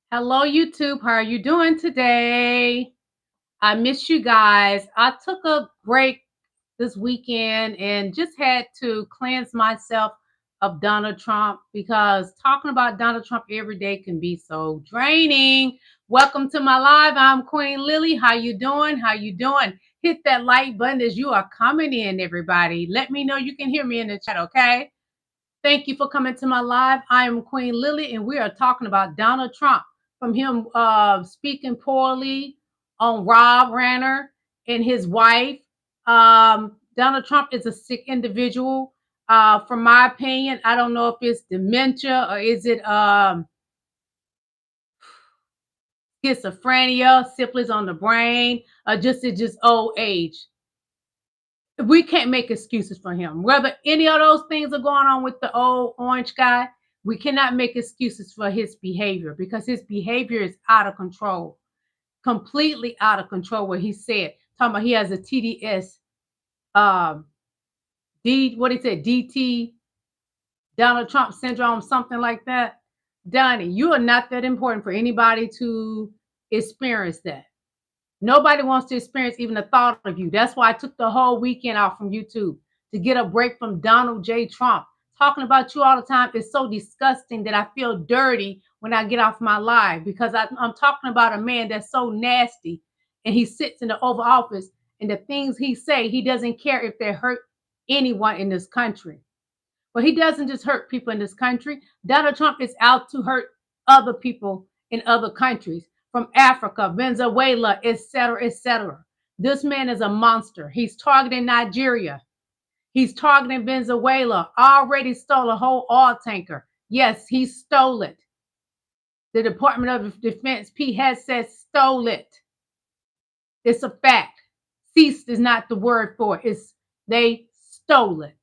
Hello, YouTube. How are you doing today? I miss you guys. I took a break this weekend and just had to cleanse myself of Donald Trump because talking about Donald Trump every day can be so draining. Welcome to my live. I'm Queen Lillie. How you doing? How you doing? Hit that like button as you are coming in, everybody. Let me know you can hear me in the chat, okay? Thank you for coming to my live. I am Queen Lillie, and we are talking about Donald Trump, from him speaking poorly on Rob Ranner and his wife. Donald Trump is a sick individual. From my opinion, I don't know if it's dementia or is it schizophrenia, syphilis on the brain, or just old age. We can't make excuses for him. Whether any of those things are going on with the old orange guy, we cannot make excuses for his behavior because his behavior is out of control, completely out of control. What he said, talking about he has a TDS, um, what he said, DT, Donald Trump syndrome, something like that. Donnie, you are not that important for anybody to experience that. Nobody wants to experience even the thought of you. That's why I took the whole weekend off from YouTube to get a break from Donald J. Trump. Talking about you all the time is so disgusting that I feel dirty when I get off my live because I'm talking about a man that's so nasty and he sits in the Oval Office and the things he say, he doesn't care if they hurt anyone in this country. But he doesn't just hurt people in this country. Donald Trump is out to hurt other people in other countries, from Africa, Venezuela, etc., etc. This man is a monster. He's targeting Nigeria. He's targeting Venezuela. Already stole a whole oil tanker. Yes, he stole it. The Department of Defense, P, has said stole it. It's a fact. Ceased is not the word for it. It's they stole it.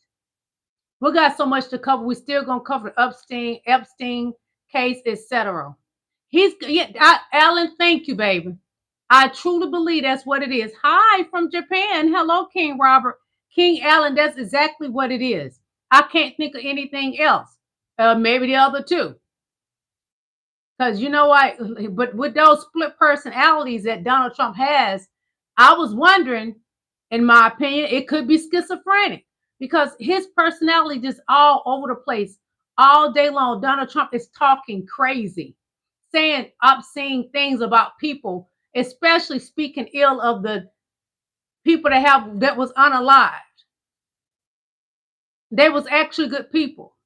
We got so much to cover. We're still gonna cover the Epstein case, etc. Alan, thank you, baby. I truly believe that's what it is. Hi from Japan. Hello, King Robert. King Alan, that's exactly what it is. I can't think of anything else. Maybe the other two. Because you know what? But with those split personalities that Donald Trump has, I was wondering, in my opinion, it could be schizophrenic because his personality just all over the place all day long. Donald Trump is talking crazy, saying obscene things about people, especially speaking ill of the people that was unalived. They was actually good people.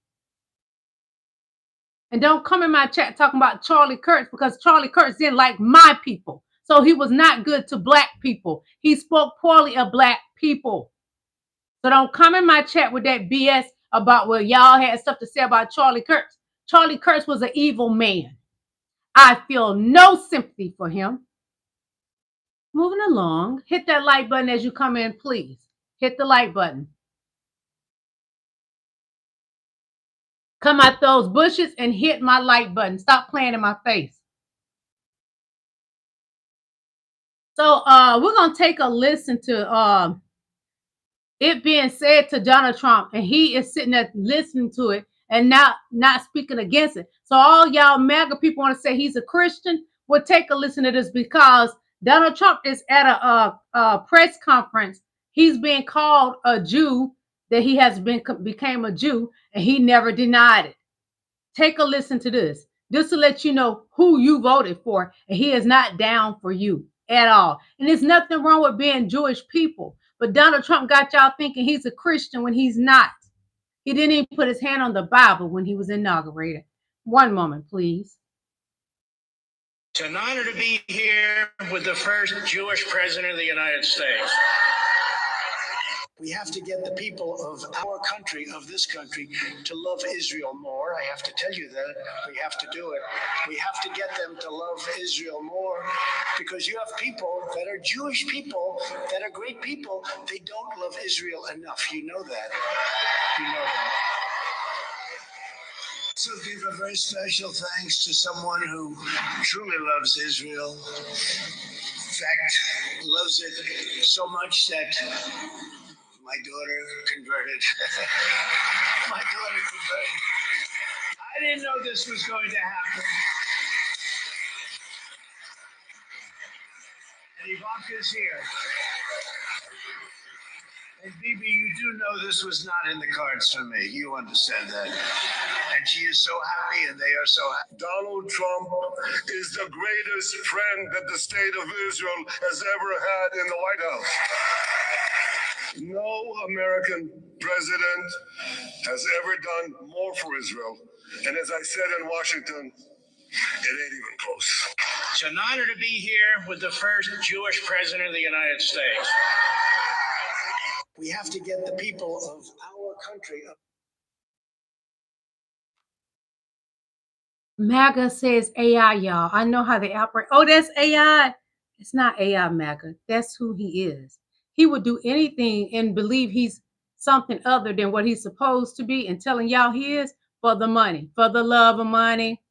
And don't come in my chat talking about Charlie Kirk because Charlie Kirk didn't like my people. So he was not good to black people. He spoke poorly of black people. So don't come in my chat with that BS about, well, y'all had stuff to say about Charlie Kirk. Charlie Kirk was an evil man. I feel no sympathy for him. Moving along, hit that like button as you come in, please. Hit the like button. Come out those bushes and hit my like button. Stop playing in my face. So we're going to take a listen to it being said to Donald Trump, and he is sitting there listening to it and not speaking against it. So all y'all MAGA people want to say he's a Christian. Well, take a listen to this because Donald Trump is at a press conference. He's being called a Jew, that he has became a Jew, and he never denied it. Take a listen to this, just to let you know who you voted for, and he is not down for you at all. And there's nothing wrong with being Jewish people, but Donald Trump got y'all thinking he's a Christian when he's not. He didn't even put his hand on the Bible when he was inaugurated. One moment, please. It's an honor to be here with the first Jewish president of the United States. We have to get the people of our country, of this country, to love Israel more. I have to tell you that. We have to do it. We have to get them to love Israel more because you have people that are Jewish people that are great people. They don't love Israel enough. You know that. You know that. So give a very special thanks to someone who truly loves Israel. In fact, loves it so much that my daughter converted. My daughter converted. I didn't know this was going to happen. Ivanka's here. And Bibi, you do know this was not in the cards for me. You understand that. And she is so happy, and they are so happy. Donald Trump is the greatest friend that the state of Israel has ever had in the White House. No American president has ever done more for Israel. And as I said in Washington, it ain't even close. It's an honor to be here with the first Jewish president of the United States. We have to get the people of our country up. MAGA says AI, y'all. I know how they operate. Oh, that's AI. It's not AI, MAGA. That's who he is. He would do anything and believe he's something other than what he's supposed to be, and telling y'all he is for the money, for the love of money.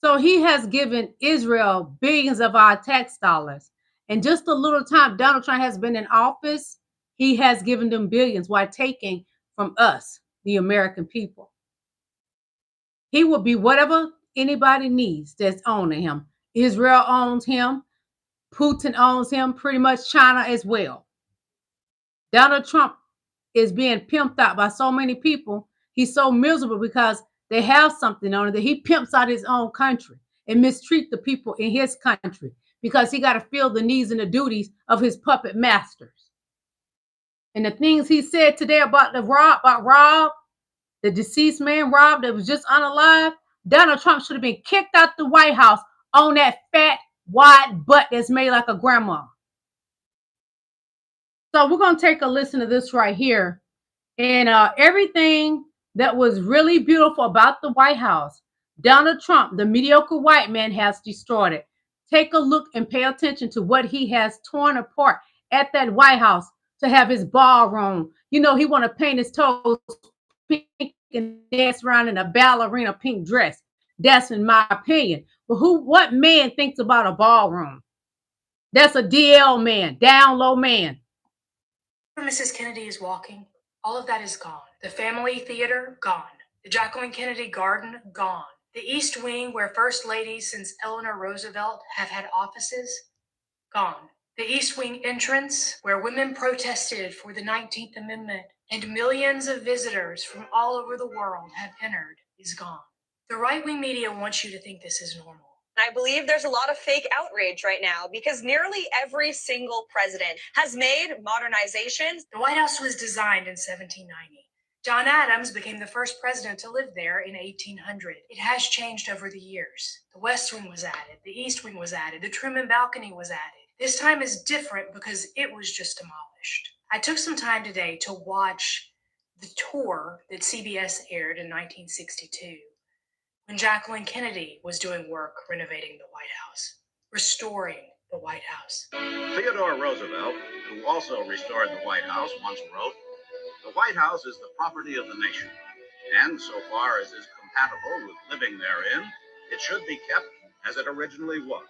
So he has given Israel billions of our tax dollars. And just the little time Donald Trump has been in office, he has given them billions while taking from us, the American people. He will be whatever anybody needs that's owning him. Israel owns him. Putin owns him. Pretty much China as well. Donald Trump is being pimped out by so many people. He's so miserable because they have something on it that he pimps out his own country and mistreat the people in his country because he got to feel the needs and the duties of his puppet masters. And the things he said today about Rob, the deceased man, Rob, that was just unalive, Donald Trump should have been kicked out the White House on that fat, wide butt that's made like a grandma. So we're going to take a listen to this right here. And everything that was really beautiful about the White House, Donald Trump, the mediocre white man, has destroyed it. Take a look and pay attention to what he has torn apart at that White House to have his ballroom. You know, he want to paint his toes pink and dance around in a ballerina pink dress. That's in my opinion. But what man thinks about a ballroom? That's a DL man, down low man. Mrs. Kennedy is walking. All of that is gone. The family theater, gone. The Jacqueline Kennedy Garden, gone. The East Wing, where First Ladies since Eleanor Roosevelt have had offices, gone. The East Wing entrance, where women protested for the 19th Amendment and millions of visitors from all over the world have entered, is gone. The right-wing media wants you to think this is normal. I believe there's a lot of fake outrage right now because nearly every single president has made modernizations. The White House was designed in 1790. John Adams became the first president to live there in 1800. It has changed over the years. The West Wing was added. The East Wing was added. The Truman balcony was added. This time is different because it was just demolished. I took some time today to watch the tour that CBS aired in 1962. When Jacqueline Kennedy was doing work renovating the White House, restoring the White House. Theodore Roosevelt, who also restored the White House, once wrote, "The White House is the property of the nation, and so far as is compatible with living therein, it should be kept as it originally was.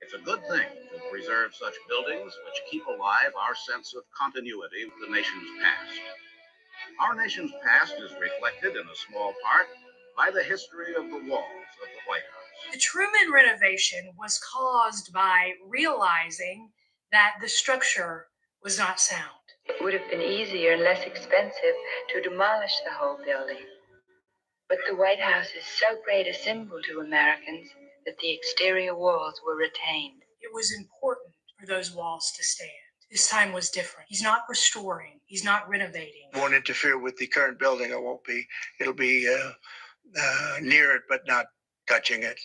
It's a good thing to preserve such buildings which keep alive our sense of continuity with the nation's past. Our nation's past is reflected in a small part by the history of the walls of the White House." The Truman renovation was caused by realizing that the structure was not sound. It would have been easier and less expensive to demolish the whole building. But the White House is so great a symbol to Americans that the exterior walls were retained. It was important for those walls to stand. This time was different. He's not restoring. He's not renovating. Won't interfere with the current building. It won't be. It'll be near it, but not touching it,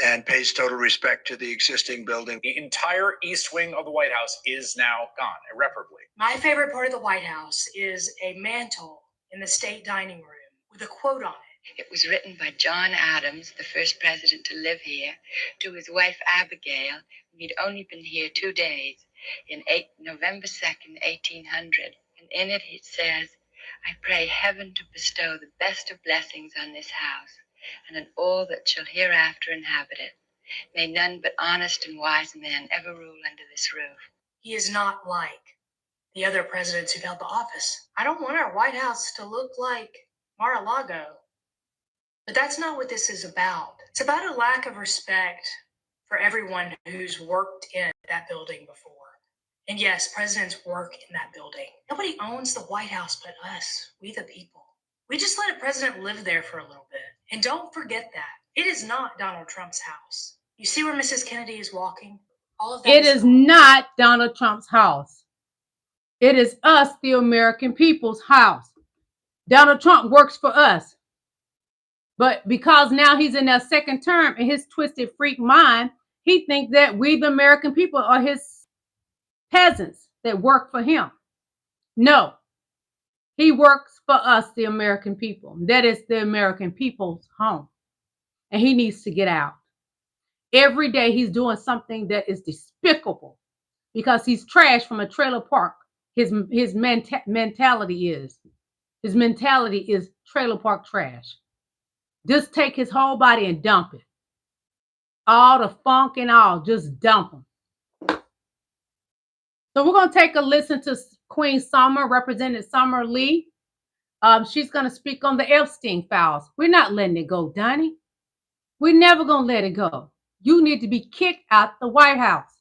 and pays total respect to the existing building. The entire East Wing of the White House is now gone irreparably. My favorite part of the White House is a mantle in the state dining room with a quote on it. It was written by John Adams, the first president to live here, to his wife Abigail, when he'd only been here 2 days, in November 2nd, 1800. And in it says, "I pray heaven to bestow the best of blessings on this house, and on all that shall hereafter inhabit it. May none but honest and wise men ever rule under this roof." He is not like the other presidents who've held the office. I don't want our White House to look like Mar-a-Lago. But that's not what this is about. It's about a lack of respect for for everyone who's worked in that building before. And yes, presidents work in that building. Nobody owns the White House but us, we the people. We just let a president live there for a little bit. And don't forget that. It is not Donald Trump's house. You see where Mrs. Kennedy is walking? All of that It is not Donald Trump's house. It is us, the American people's house. Donald Trump works for us. But because now he's in that second term in his twisted freak mind, he thinks that we, the American people, are his peasants that work for him. No, he works for us, the American people. That is the American people's home. And he needs to get out. Every day he's doing something that is despicable because he's trash from a trailer park. His mentality is trailer park trash. Just take his whole body and dump it. All the funk and all, just dump him. So we're going to take a listen to Queen Summer, Representative Summer Lee. She's going to speak on the Epstein files. We're not letting it go, Donnie. We're never going to let it go. You need to be kicked out the White House.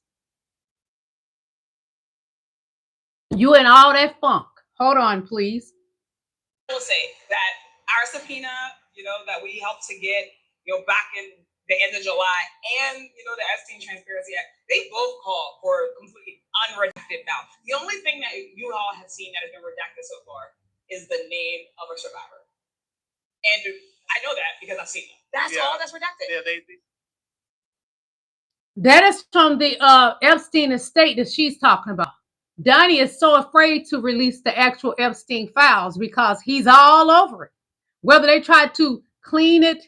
You and all that funk. Hold on, please. I will say that our subpoena, that we helped to get, back in the end of July, and, the Epstein Transparency Act, they both call for completely unredacted files. The only thing that you all have seen that has been redacted so far is the name of a survivor. And I know that because I've seen them. That's all that's redacted. Yeah, That is from the Epstein estate that she's talking about. Donnie is so afraid to release the actual Epstein files because he's all over it. Whether they try to clean it,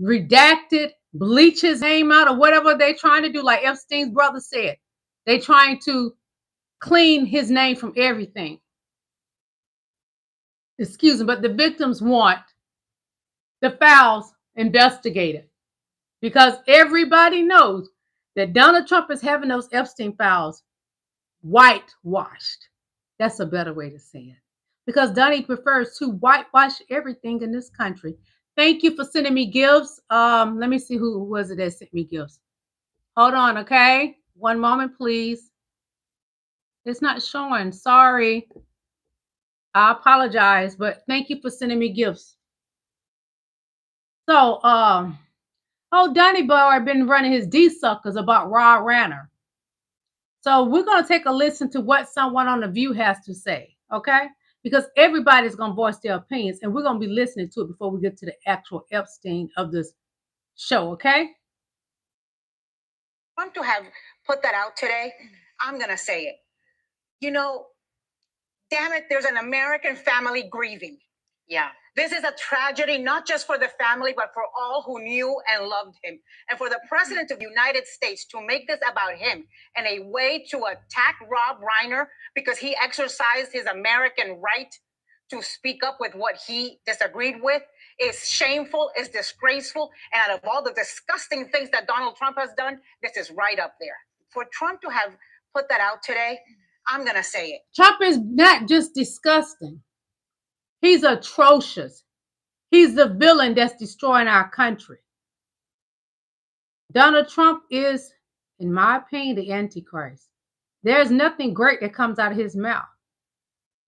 redact it, bleach his name out, or whatever they're trying to do, like Epstein's brother said, they're trying to clean his name from everything. Excuse me, but the victims want the files investigated because everybody knows that Donald Trump is having those Epstein files whitewashed. That's a better way to say it. Because Donnie prefers to whitewash everything in this country. Thank you for sending me gifts. Let me see who was it that sent me gifts. Hold on, okay? One moment, please. It's not showing. Sorry. I apologize, but thank you for sending me gifts. So, Donnie Boy had been running his D-suckers about Rob Ranner. So we're going to take a listen to what someone on The View has to say, okay? Because everybody's going to voice their opinions, and we're going to be listening to it before we get to the actual Epstein of this show, okay? I want to have put that out today. I'm going to say it. Damn it, there's an American family grieving. Yeah. This is a tragedy, not just for the family, but for all who knew and loved him. And for the President of the United States to make this about him and a way to attack Rob Reiner because he exercised his American right to speak up with what he disagreed with is shameful, is disgraceful. And out of all the disgusting things that Donald Trump has done, this is right up there. For Trump to have put that out today, I'm going to say it. Trump is not just disgusting. He's atrocious. He's the villain that's destroying our country. Donald Trump is, in my opinion, the Antichrist. There's nothing great that comes out of his mouth.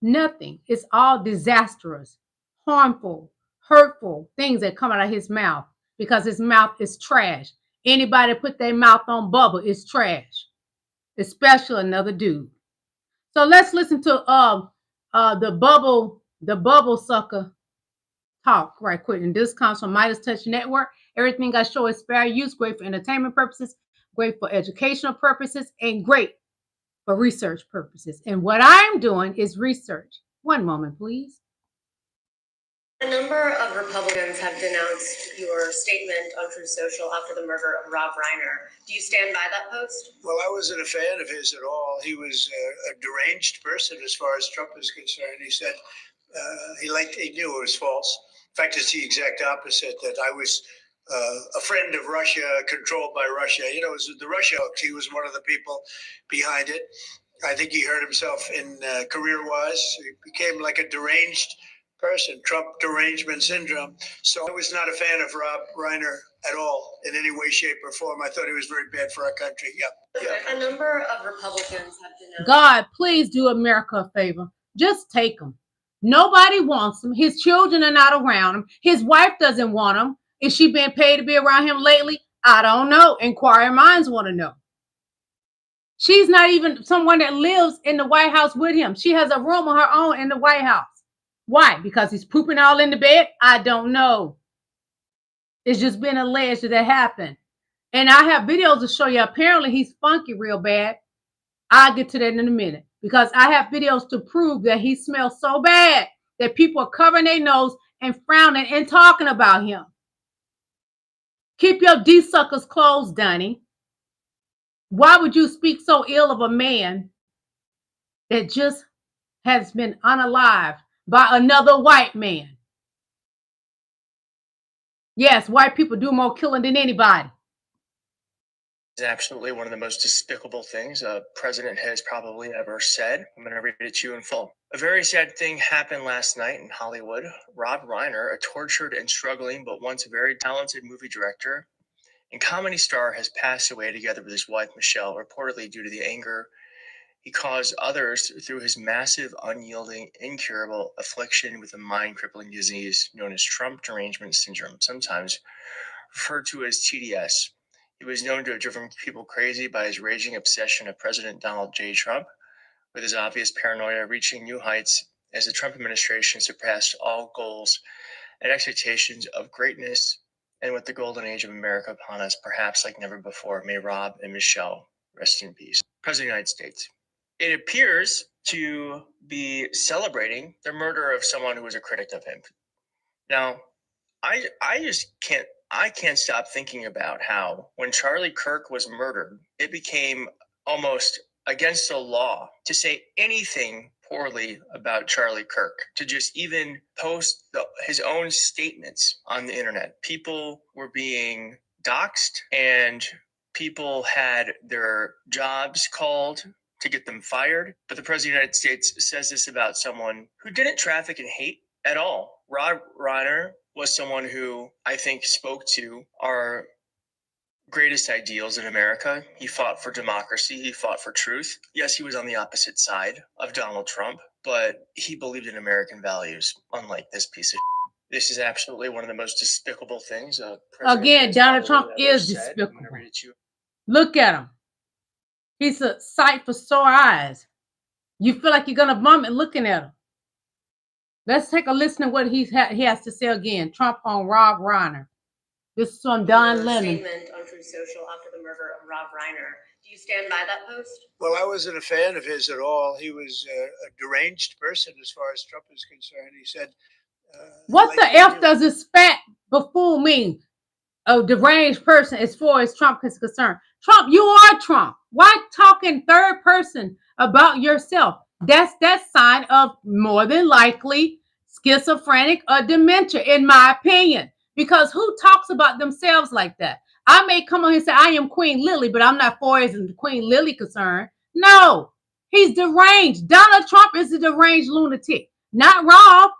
Nothing. It's all disastrous, harmful, hurtful things that come out of his mouth because his mouth is trash. Anybody put their mouth on Bubba is trash, especially another dude. So let's listen to the bubble sucker talk right quick. And this comes from Midas Touch Network. Everything I show is fair use, great for entertainment purposes, great for educational purposes, and great for research purposes. And what I'm doing is research. One moment, please. A number of Republicans have denounced your statement on Truth Social after the murder of Rob Reiner. Do you stand by that post? Well, I wasn't a fan of his at all. He was a deranged person as far as Trump is concerned. He said he knew it was false. In fact, it's the exact opposite, that I was a friend of Russia, controlled by Russia. It was the Russia hoax. He was one of the people behind it. I think he hurt himself in career-wise. He became like a deranged person, Trump derangement syndrome. So I was not a fan of Rob Reiner at all in any way, shape, or form. I thought he was very bad for our country. A number of Republicans have denounced. God, please do America a favor. Just take him. Nobody wants him. His children are not around him. His wife doesn't want him. Is she being paid to be around him lately? I don't know. Inquiring minds want to know. She's not even someone that lives in the White House with him. She has a room of her own in the White House. Why? Because he's pooping all in the bed? I don't know. It's just been alleged that happened. And I have videos to show you. Apparently, he's funky real bad. I'll get to that in a minute. Because I have videos to prove that he smells so bad that people are covering their nose and frowning and talking about him. Keep your D-suckers closed, Donnie. Why would you speak so ill of a man that just has been unalived by another white man? Yes, white people do more killing than anybody. Is absolutely one of the most despicable things a president has probably ever said. I'm going to read it to you in full. A very sad thing happened last night in Hollywood. Rob Reiner, a tortured and struggling but once very talented movie director and comedy star, has passed away together with his wife, Michelle, reportedly due to the anger he caused others through his massive, unyielding, incurable affliction with a mind-crippling disease known as Trump derangement syndrome, sometimes referred to as TDS. He was known to have driven people crazy by his raging obsession of President Donald J. Trump, with his obvious paranoia reaching new heights as the Trump administration surpassed all goals and expectations of greatness, and with the golden age of America upon us, perhaps like never before. May Rob and Michelle rest in peace. President of the United States. It appears to be celebrating the murder of someone who was a critic of him. Now, I just can't stop thinking about how when Charlie Kirk was murdered, it became almost against the law to say anything poorly about Charlie Kirk, to just even post his own statements on the internet. People were being doxxed and people had their jobs called to get them fired. But the President of the United States says this about someone who didn't traffic in hate at all. Rob Reiner was someone who I think spoke to our greatest ideals in America. He fought for democracy. He fought for truth. Yes, he was on the opposite side of Donald Trump, but he believed in American values, unlike this piece of shit. This is absolutely one of the most despicable things. Again, Donald Trump is despicable. Look at him. He's a sight for sore eyes. You feel like you're going to vomit looking at him. Let's take a listen to what he has to say again. Trump on Rob Reiner. This is from Don Lemon. Statement on Truth Social after the murder of Rob Reiner. Do you stand by that post? Well, I wasn't a fan of his at all. He was a deranged person as far as Trump is concerned. He said... what the F does this fat buffoon mean? A deranged person as far as Trump is concerned. Trump, you are Trump. Why talking third person about yourself? That's that sign of more than likely schizophrenic or dementia, in my opinion. Because who talks about themselves like that? I may come on here and say, I am Queen Lillie, but I'm not far as Queen Lillie concerned. No, he's deranged. Donald Trump is a deranged lunatic. Not Rob.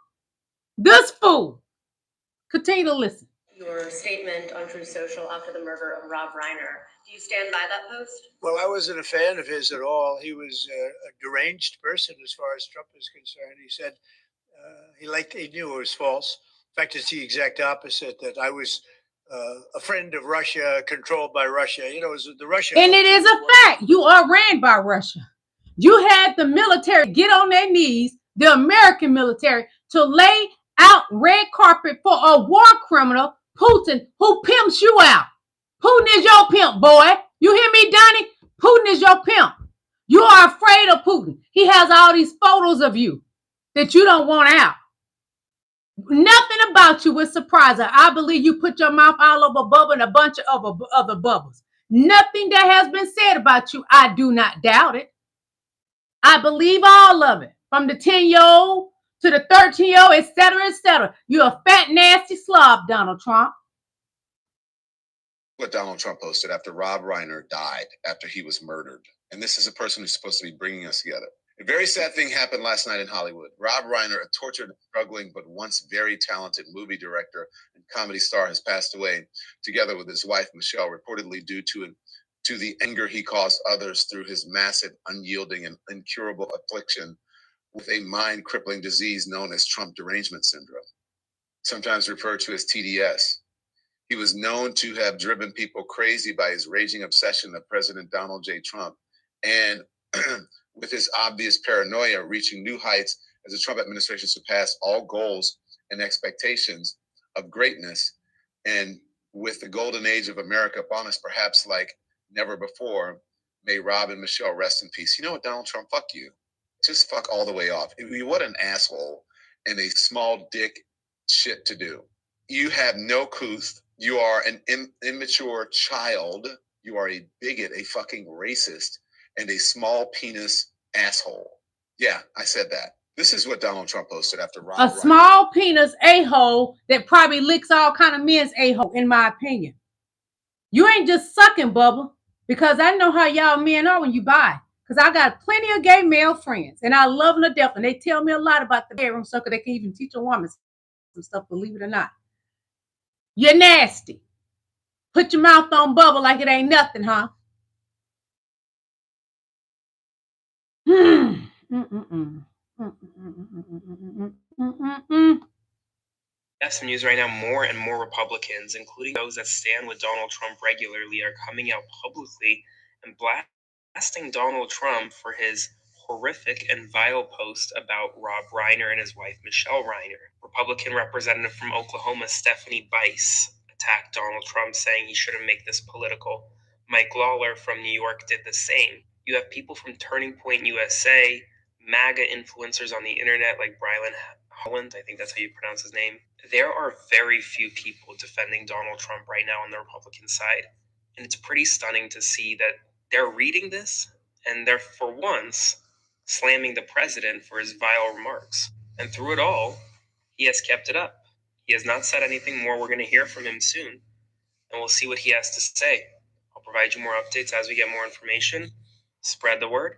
This fool. Continue to listen. Your statement on Truth Social after the murder of Rob Reiner. Do you stand by that post? Well, I wasn't a fan of his at all. He was a deranged person as far as Trump is concerned. He said he knew it was false. In fact, it's the exact opposite, that I was a friend of Russia, controlled by Russia. You know, it was the Russia. And it is a fact. You are ran by Russia. You had the military get on their knees, the American military, to lay out red carpet for a war criminal, Putin, who pimps you out. Putin is your pimp, boy. You hear me, Donnie? Putin is your pimp. You are afraid of Putin. He has all these photos of you that you don't want out. Nothing about you would surprise her. I believe you put your mouth all over Bubba and a bunch of other bubbles. Nothing that has been said about you, I do not doubt it. I believe all of it. From the 10-year-old to the 13-year-old, etc., etc. You're a fat, nasty slob, Donald Trump. What Donald Trump posted after Rob Reiner died, after he was murdered. And this is a person who's supposed to be bringing us together. A very sad thing happened last night in Hollywood. Rob Reiner, a tortured, struggling, but once very talented movie director and comedy star, has passed away, together with his wife, Michelle, reportedly due to the anger he caused others through his massive, unyielding, and incurable affliction with a mind-crippling disease known as Trump derangement syndrome, sometimes referred to as TDS. He was known to have driven people crazy by his raging obsession of President Donald J. Trump, and with his obvious paranoia reaching new heights as the Trump administration surpassed all goals and expectations of greatness. And with the golden age of America upon us, perhaps like never before, may Rob and Michelle rest in peace. You know what, Donald Trump, fuck you. Just fuck all the way off. What an asshole and a small dick shit to do. You have no couth. You are an immature child. You are a bigot, a fucking racist, and a small penis asshole. Yeah, I said that. This is what Donald Trump posted after Rob Reiner. Small penis a-hole that probably licks all kind of men's a-hole, in my opinion. You ain't just sucking, Bubba, because I know how y'all men are when you buy. Because I got plenty of gay male friends, and I love them to death, and they tell me a lot about the bedroom circle. They can even teach a woman some stuff, believe it or not. You're nasty. Put your mouth on Bubba like it ain't nothing, huh? That's some news right now. More and more Republicans, including those that stand with Donald Trump regularly, are coming out publicly and blasting Donald Trump for his horrific and vile post about Rob Reiner and his wife, Michelle Reiner. Republican representative from Oklahoma, Stephanie Bice, attacked Donald Trump, saying he shouldn't make this political. Mike Lawler from New York did the same. You have people from Turning Point USA, MAGA influencers on the internet like Brylan Holland, I think that's how you pronounce his name. There are very few people defending Donald Trump right now on the Republican side. And it's pretty stunning to see that they're reading this and they're, for once, slamming the president for his vile remarks. And through it all, he has kept it up. He has not said anything more. We're going to hear from him soon, and we'll see what he has to say. I'll provide you more updates as we get more information. Spread the word.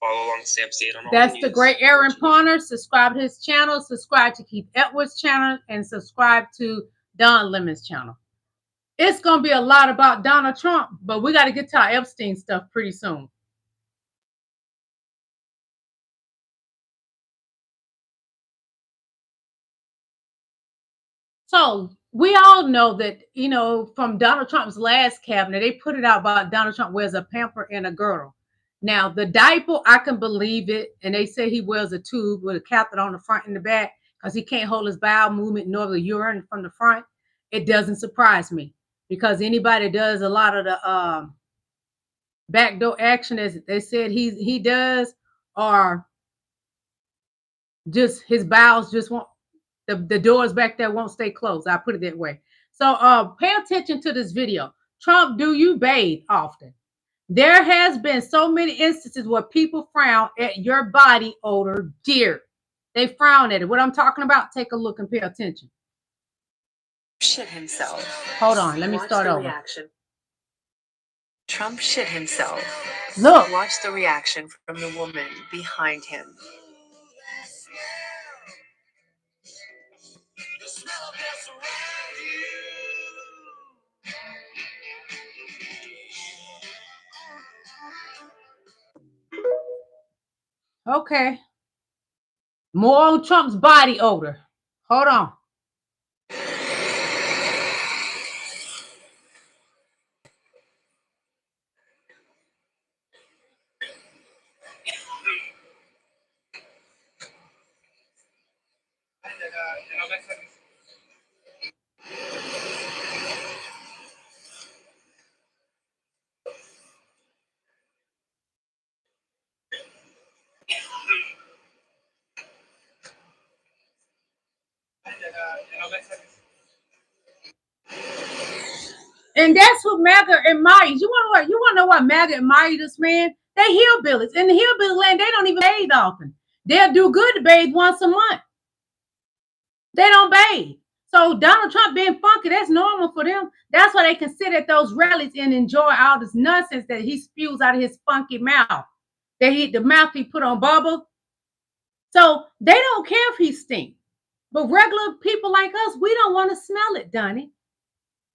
Follow along, stay up to date on all That's the the news. great Aaron Parner. Subscribe to his channel. Subscribe to Keith Edwards' channel. And subscribe to Don Lemon's channel. It's going to be a lot about Donald Trump, but we got to get to our Epstein stuff pretty soon. So we all know that, you know, from Donald Trump's last cabinet, they put it out about Donald Trump wears a pamper and a girdle. Now, the diaper, I can believe it. And they say he wears a tube with a catheter on the front and the back because he can't hold his bowel movement nor the urine from the front. It doesn't surprise me because anybody does a lot of the backdoor action, as they said he does, or just his bowels just won't, the doors back there won't stay closed. I'll put it that way. So pay attention to this video. Trump, do you bathe often? There has been so many instances where people frown at your body odor, dear. They frown at it. What I'm talking about, take a look and pay attention. Shit himself. Hold on, let me start over. Reaction. Trump shit himself. Look. Watch the reaction from the woman behind him. Okay. More on Trump's body odor. Hold on. And that's what MAGA admires. You want to know why MAGA admires this man? They hillbillies. In the hillbilly land, they don't even bathe often. They'll do good to bathe once a month. They don't bathe. So Donald Trump being funky, that's normal for them. That's why they can sit at those rallies and enjoy all this nonsense that he spews out of his funky mouth. the mouth he put on Bubba. So they don't care if he stinks. But regular people like us, we don't want to smell it, Donnie.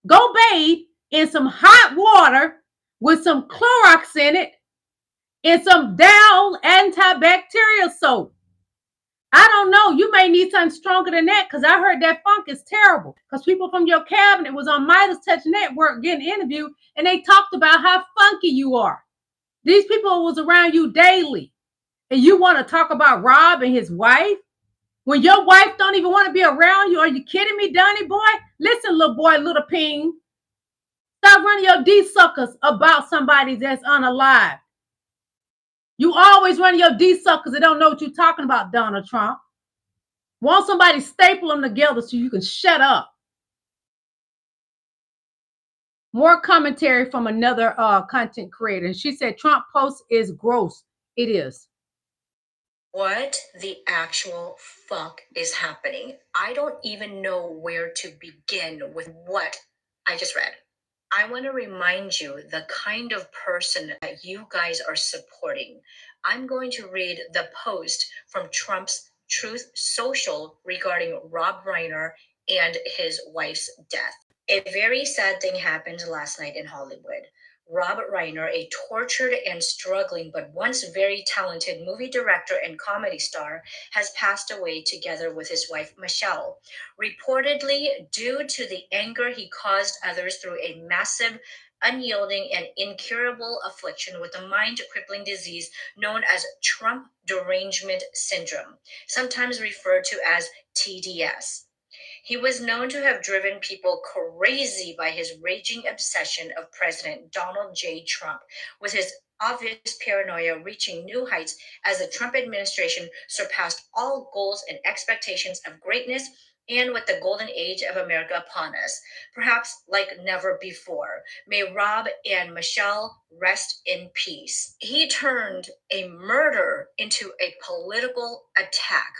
Go bathe in some hot water with some Clorox in it and some Dow antibacterial soap. I don't know. You may need something stronger than that because I heard that funk is terrible. Because people from your cabinet was on Midas Touch Network getting interviewed and they talked about how funky you are. These people was around you daily. And you want to talk about Rob and his wife? When your wife don't even want to be around you? Are you kidding me, Donnie boy? Listen, little boy, little ping. Stop running your D-suckers about somebody that's unalive. You always run your D-suckers that don't know what you're talking about, Donald Trump. Want somebody staple them together so you can shut up. More commentary from another content creator. And she said, Trump post is gross. It is. What the actual fuck is happening? I don't even know where to begin with what I just read. I want to remind you the kind of person that you guys are supporting. I'm going to read the post from Trump's Truth Social regarding Rob Reiner and his wife's death. A very sad thing happened last night in Hollywood. Rob Reiner, a tortured and struggling but once very talented movie director and comedy star, has passed away together with his wife, Michelle, reportedly due to the anger he caused others through a massive, unyielding, and incurable affliction with a mind-crippling disease known as Trump derangement syndrome, sometimes referred to as TDS. He was known to have driven people crazy by his raging obsession of President Donald J. Trump, with his obvious paranoia reaching new heights as the Trump administration surpassed all goals and expectations of greatness, and with the golden age of America upon us, perhaps like never before. May Rob and Michelle rest in peace. He turned a murder into a political attack.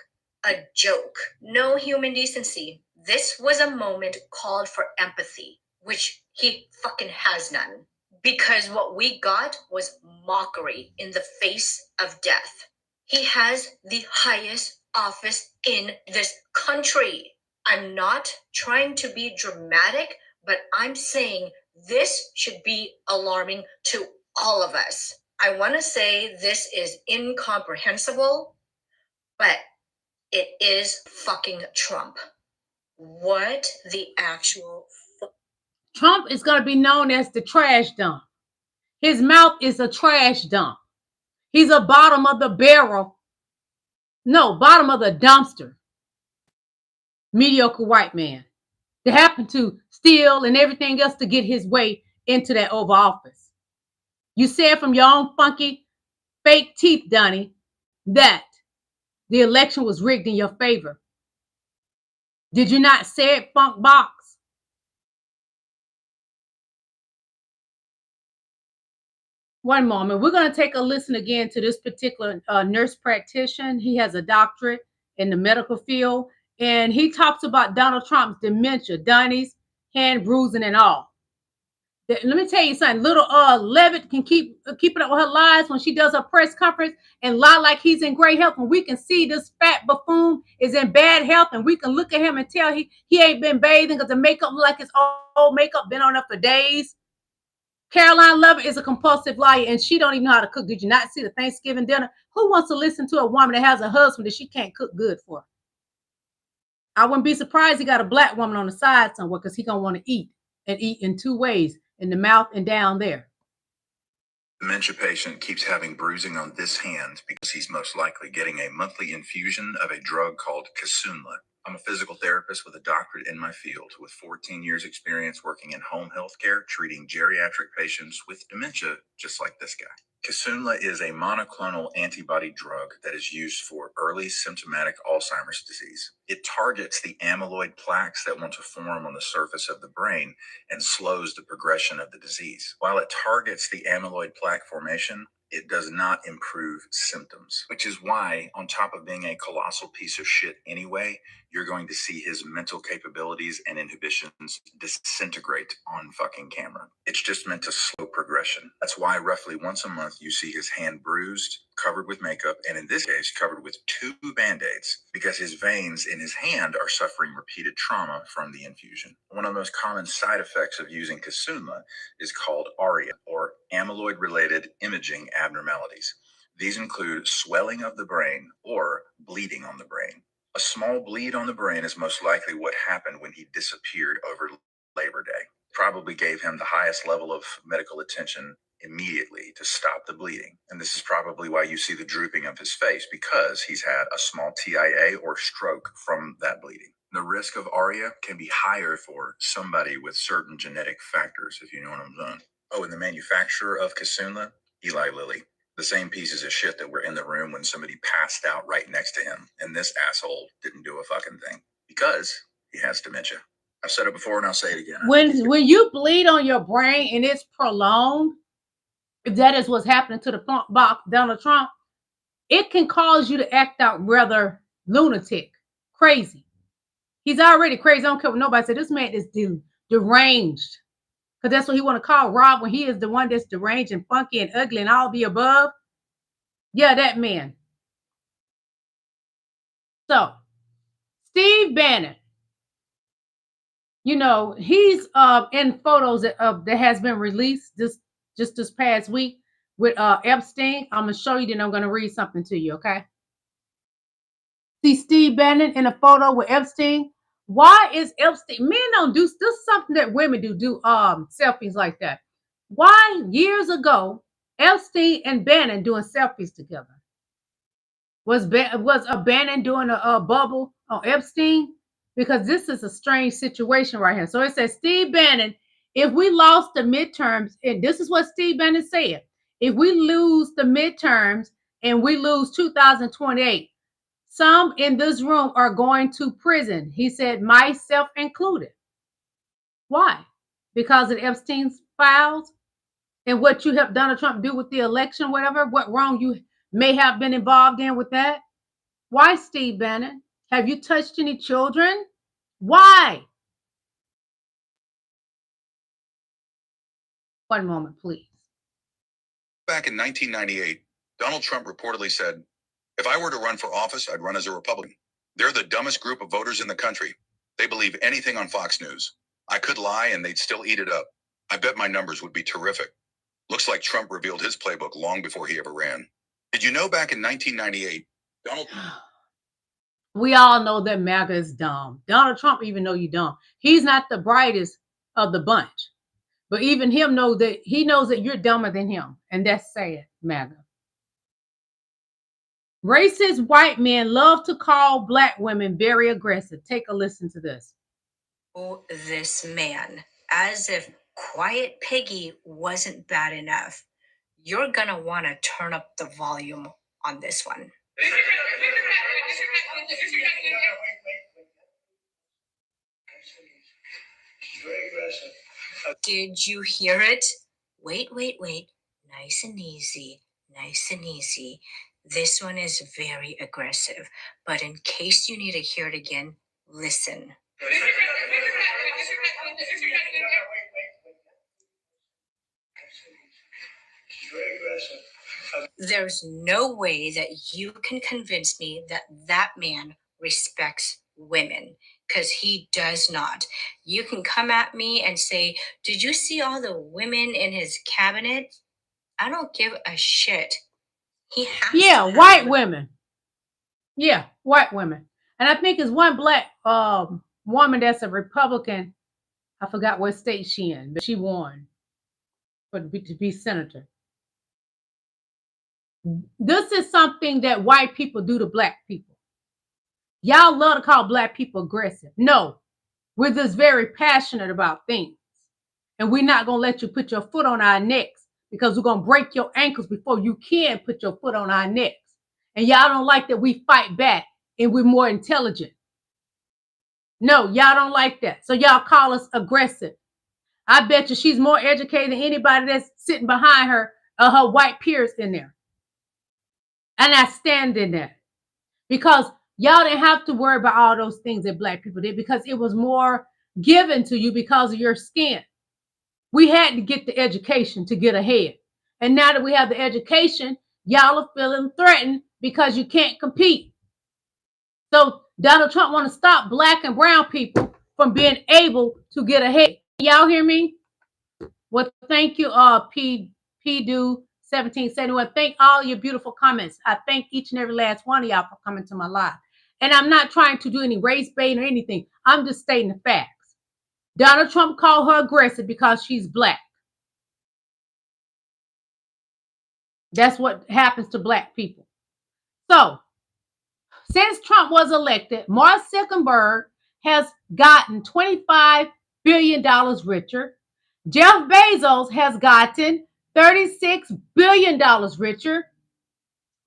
A joke. No human decency. This was a moment called for empathy, which he fucking has none. Because what we got was mockery in the face of death. He has the highest office in this country. I'm not trying to be dramatic, but I'm saying this should be alarming to all of us. I want to say this is incomprehensible, but it is fucking Trump. What the actual Trump is going to be known as the trash dump. His mouth is a trash dump. He's a bottom of the barrel. No, bottom of the dumpster. Mediocre white man that happened to steal and everything else to get his way into that Oval Office. You said from your own funky, fake teeth, Donnie, that the election was rigged in your favor. Did you not say it, Funk Box? One moment. We're going to take a listen again to this particular nurse practitioner. He has a doctorate in the medical field, and he talks about Donald Trump's dementia, Donnie's hand bruising and all. Let me tell you something. Little Levitt can keep it up with her lies when she does her press conference and lie like he's in great health. And we can see this fat buffoon is in bad health, and we can look at him and tell he ain't been bathing because the makeup look like his old makeup been on up for days. Caroline Levitt is a compulsive liar, and she don't even know how to cook. Did you not see the Thanksgiving dinner? Who wants to listen to a woman that has a husband that she can't cook good for? I wouldn't be surprised he got a black woman on the side somewhere because he's going to want to eat, and eat in two ways, in the mouth and down there. Dementia patient keeps having bruising on this hand because he's most likely getting a monthly infusion of a drug called Kisunla. I'm a physical therapist with a doctorate in my field with 14 years experience working in home health care, treating geriatric patients with dementia just like this guy. Kisunla is a monoclonal antibody drug that is used for early symptomatic Alzheimer's disease. It targets the amyloid plaques that want to form on the surface of the brain and slows the progression of the disease. While it targets the amyloid plaque formation, it does not improve symptoms, which is why, on top of being a colossal piece of shit anyway, you're going to see his mental capabilities and inhibitions disintegrate on fucking camera. It's just meant to slow progression. That's why roughly once a month you see his hand bruised, covered with makeup, and in this case, covered with 2 Band-Aids, because his veins in his hand are suffering repeated trauma from the infusion. One of the most common side effects of using Kisunla is called ARIA, or amyloid-related imaging abnormalities. These include swelling of the brain or bleeding on the brain. A small bleed on the brain is most likely what happened when he disappeared over Labor Day. Probably gave him the highest level of medical attention immediately to stop the bleeding. And this is probably why you see the drooping of his face, because he's had a small TIA or stroke from that bleeding. The risk of ARIA can be higher for somebody with certain genetic factors, if you know what I'm saying. Oh, and the manufacturer of Kisunla, Eli Lilly. The same pieces of shit that were in the room when somebody passed out right next to him. And this asshole didn't do a fucking thing because he has dementia. I've said it before and I'll say it again. When you bleed on your brain and it's prolonged, if that is what's happening to the Donald Trump, it can cause you to act out rather lunatic, crazy. He's already crazy. I don't care what nobody said. This man is deranged. Because that's what he want to call Rob when he is the one that's deranged and funky and ugly and all the above. Yeah, that man. So, Steve Bannon, you know, he's in photos that has been released just this past week with Epstein. I'm going to show you, then I'm going to read something to you, okay? See Steve Bannon in a photo with Epstein. Why is Epstein? Men don't do this. Is something that women do selfies like that. Why years ago Epstein and Bannon doing selfies together? Was Bannon doing a bubble on Epstein? Because this is a strange situation right here. So it says, Steve Bannon, if we lost the midterms, and this is what Steve Bannon said, if we lose the midterms and we lose 2028, some in this room are going to prison. He said, myself included. Why? Because of Epstein's files and what you helped Donald Trump do with the election, whatever, what wrong you may have been involved in with that. Why, Steve Bannon? Have you touched any children? Why? One moment, please. Back in 1998, Donald Trump reportedly said, if I were to run for office, I'd run as a Republican. They're the dumbest group of voters in the country. They believe anything on Fox News. I could lie and they'd still eat it up. I bet my numbers would be terrific. Looks like Trump revealed his playbook long before he ever ran. Did you know back in 1998, Donald Trump... We all know that MAGA is dumb. Donald Trump even know you dumb. He's not the brightest of the bunch. But even him knows that he knows that you're dumber than him. And that's sad, MAGA. Racist white men love to call black women very aggressive. Take a listen to this. Oh, this man, as if Quiet Piggy wasn't bad enough. You're gonna want to turn up the volume on this one. Did you hear it? Wait. Nice and easy. Nice and easy. This one is very aggressive, but in case you need to hear it again, listen. There's no way that you can convince me that that man respects women, because he does not. You can come at me and say, did you see all the women in his cabinet? I don't give a shit. He has to white women. Yeah, white women. And I think it's one black woman that's a Republican. I forgot what state she in, but she won to be senator. This is something that white people do to black people. Y'all love to call black people aggressive. No, we're just very passionate about things. And we're not going to let you put your foot on our necks, because we're going to break your ankles before you can put your foot on our necks. And y'all don't like that we fight back and we're more intelligent. No, y'all don't like that. So y'all call us aggressive. I bet you she's more educated than anybody that's sitting behind her white peers in there. And I stand in that. Because y'all didn't have to worry about all those things that black people did, because it was more given to you because of your skin. We had to get the education to get ahead. And now that we have the education, y'all are feeling threatened because you can't compete. So Donald Trump want to stop black and brown people from being able to get ahead. Y'all hear me? Well, thank you, PDU 1771. Thank all your beautiful comments. I thank each and every last one of y'all for coming to my live. And I'm not trying to do any race bait or anything. I'm just stating the facts. Donald Trump called her aggressive because she's black. That's what happens to black people. So, since Trump was elected, Mark Zuckerberg has gotten $25 billion richer. Jeff Bezos has gotten $36 billion richer.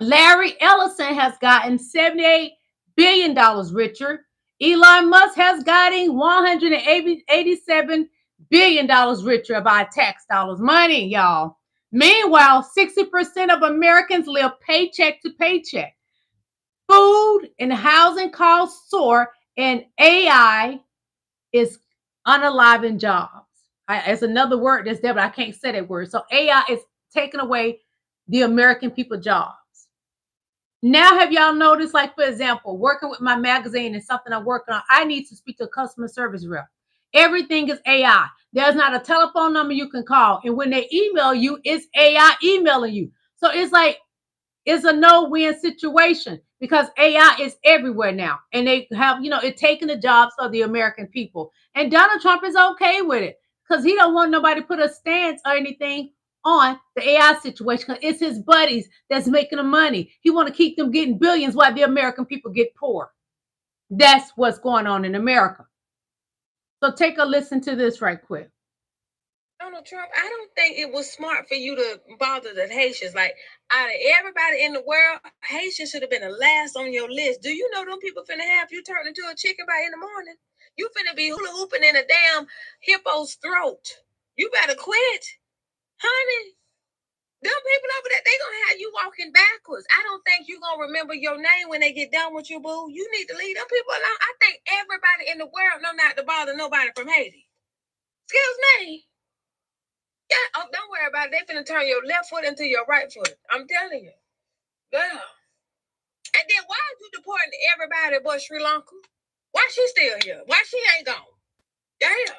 Larry Ellison has gotten $78 billion richer. Elon Musk has gotten $187 billion richer by tax dollars. Money, y'all. Meanwhile, 60% of Americans live paycheck to paycheck. Food and housing costs soar, and AI is unaliving jobs. It's another word that's there, but I can't say that word. So AI is taking away the American people jobs. Now, have y'all noticed, like, for example, working with my magazine and something I'm working on, I need to speak to a customer service rep. Everything is AI. There's not a telephone number you can call. And when they email you, it's AI emailing you. So it's like, it's a no-win situation because AI is everywhere now. And they have, it's taking the jobs of the American people. And Donald Trump is okay with it because he don't want nobody to put a stance or anything on the AI situation because it's his buddies that's making the money. He want to keep them getting billions while the American people get poor. That's what's going on in America. So take a listen to this right quick. Donald Trump, I don't think it was smart for you to bother the Haitians. Like, out of everybody in the world, Haitians should have been the last on your list. Do you know them people finna have you turn into a chicken by in the morning? You finna be hula hooping in a damn hippo's throat. You better quit. Honey, them people over there, they gonna have you walking backwards. I don't think you gonna remember your name when they get done with you, boo. You need to leave them people alone. I think everybody in the world know not to bother nobody from Haiti. Excuse me. Yeah, oh, don't worry about it. They finna turn your left foot into your right foot. I'm telling you. Yeah. And then why are you deporting everybody but Sri Lanka? Why she still here? Why she ain't gone? Damn.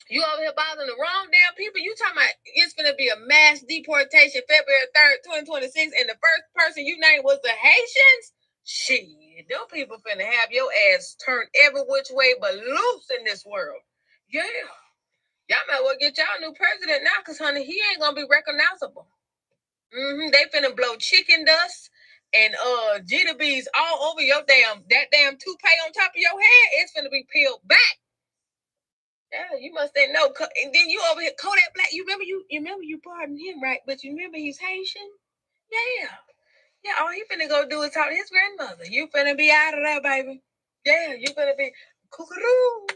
You over here bothering the wrong damn people. You talking about it's finna be a mass deportation February 3rd, 2026, and the first person you named was the Haitians? Shit, them people finna have your ass turned every which way but loose in this world. Yeah. Y'all might well get y'all new president now, because, honey, he ain't going to be recognizable. They finna blow chicken dust and jitterbees all over your that damn toupee on top of your head. It's finna be peeled back. Yeah, you must say no. And then you over here, Kodak Black. You remember you pardoned him, right? But you remember he's Haitian? Yeah. Yeah, all he finna go do is talk to his grandmother. You finna be out of there, baby. Yeah, you finna be kookaroo.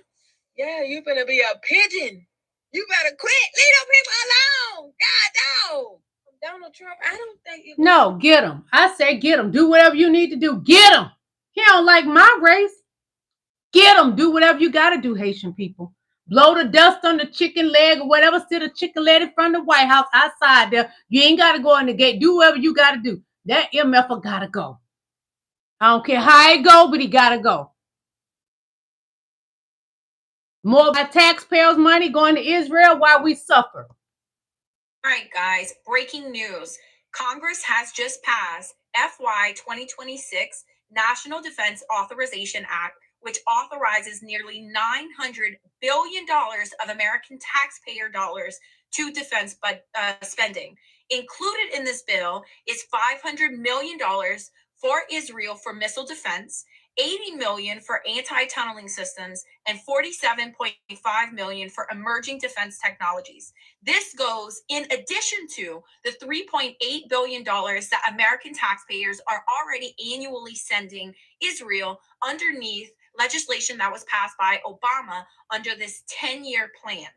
Yeah, you finna be a pigeon. You better quit. Leave them people alone. God, no. Donald Trump, I don't think it was... No, get him. I say get him. Do whatever you need to do. Get him. He don't like my race. Get him. Do whatever you got to do, Haitian people. Blow the dust on the chicken leg or whatever. Sit a chicken leg in front of the White House outside there. You ain't got to go in the gate. Do whatever you got to do. That MF'er got to go. I don't care how he go, but he got to go. More of our taxpayers' money going to Israel while we suffer. All right, guys, breaking news. Congress has just passed FY 2026 National Defense Authorization Act, which authorizes nearly $900 billion of American taxpayer dollars to defense spending. Included in this bill is $500 million for Israel for missile defense, $80 million for anti-tunneling systems, and $47.5 million for emerging defense technologies. This goes in addition to the $3.8 billion that American taxpayers are already annually sending Israel underneath legislation that was passed by Obama under this 10-year plan.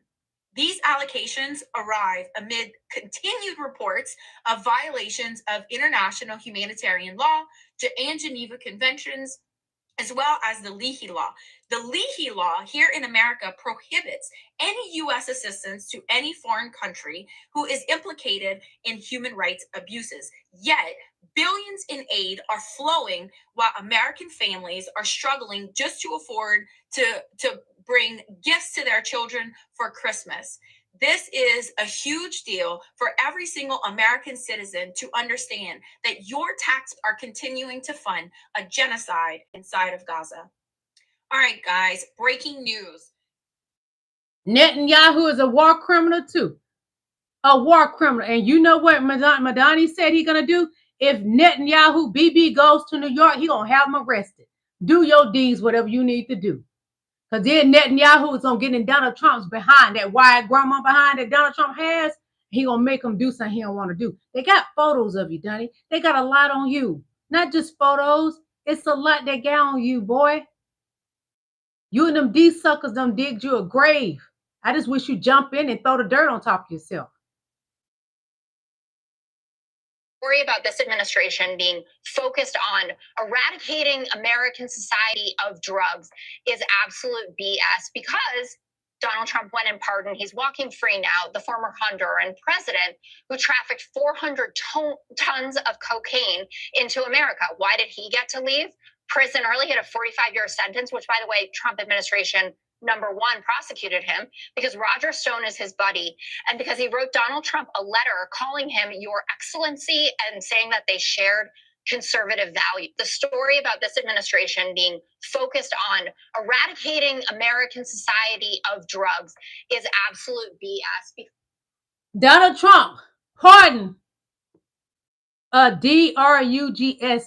These allocations arrive amid continued reports of violations of international humanitarian law and Geneva Conventions, as well as the Lillie law. The Lillie law here in America prohibits any U.S. assistance to any foreign country who is implicated in human rights abuses. Yet, billions in aid are flowing while American families are struggling just to afford to bring gifts to their children for Christmas. This is a huge deal for every single American citizen to understand that your taxes are continuing to fund a genocide inside of Gaza. All right, guys, breaking news. Netanyahu is a war criminal too. A war criminal. And you know what Madani said he's going to do? If Netanyahu, BB, goes to New York, he's going to have him arrested. Do your deeds, whatever you need to do. Because then Netanyahu is going to get in Donald Trump's behind, that wide grandma behind that Donald Trump has. He going to make him do something he don't want to do. They got photos of you, Donnie. They got a lot on you. Not just photos. It's a lot they got on you, boy. You and them D suckers done digged you a grave. I just wish you jump in and throw the dirt on top of yourself. Worry about this administration being focused on eradicating American society of drugs is absolute BS, because Donald Trump went and pardoned. He's walking free now. The former Honduran president who trafficked 400 tons of cocaine into America. Why did he get to leave prison early? He had a 45-year sentence, which, by the way, Trump administration #1 prosecuted him because Roger Stone is his buddy, and because he wrote Donald Trump a letter calling him Your Excellency and saying that they shared conservative value. The story about this administration being focused on eradicating American society of drugs is absolute BS. Donald Trump pardoned a drugs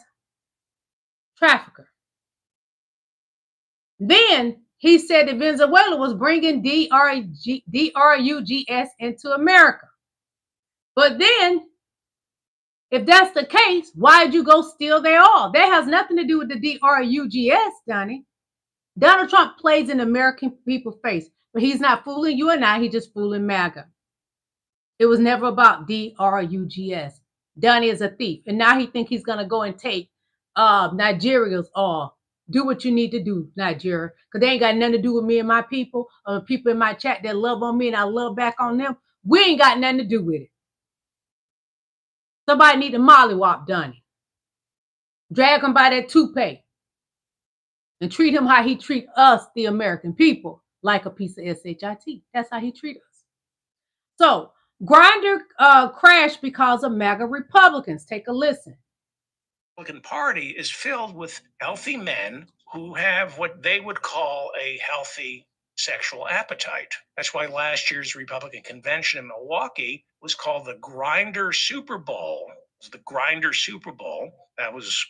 trafficker. Then he said that Venezuela was bringing drugs into America. But then, if that's the case, why did you go steal their oil? That has nothing to do with the drugs, Donnie. Donald Trump plays in the American people's face, but he's not fooling you and I. He's just fooling MAGA. It was never about drugs. Donnie is a thief, and now he thinks he's going to go and take Nigeria's oil. Do what you need to do, Nigeria, because they ain't got nothing to do with me and my people, or the people in my chat that love on me and I love back on them. We ain't got nothing to do with it. Somebody need to mollywop Donnie. Drag him by that toupee and treat him how he treat us, the American people, like a piece of shit. That's how he treat us. So, Grindr crashed because of MAGA Republicans. Take a listen. The Republican Party is filled with healthy men who have what they would call a healthy sexual appetite. That's why last year's Republican convention in Milwaukee was called the Grindr Super Bowl. It was the Grindr Super Bowl. That was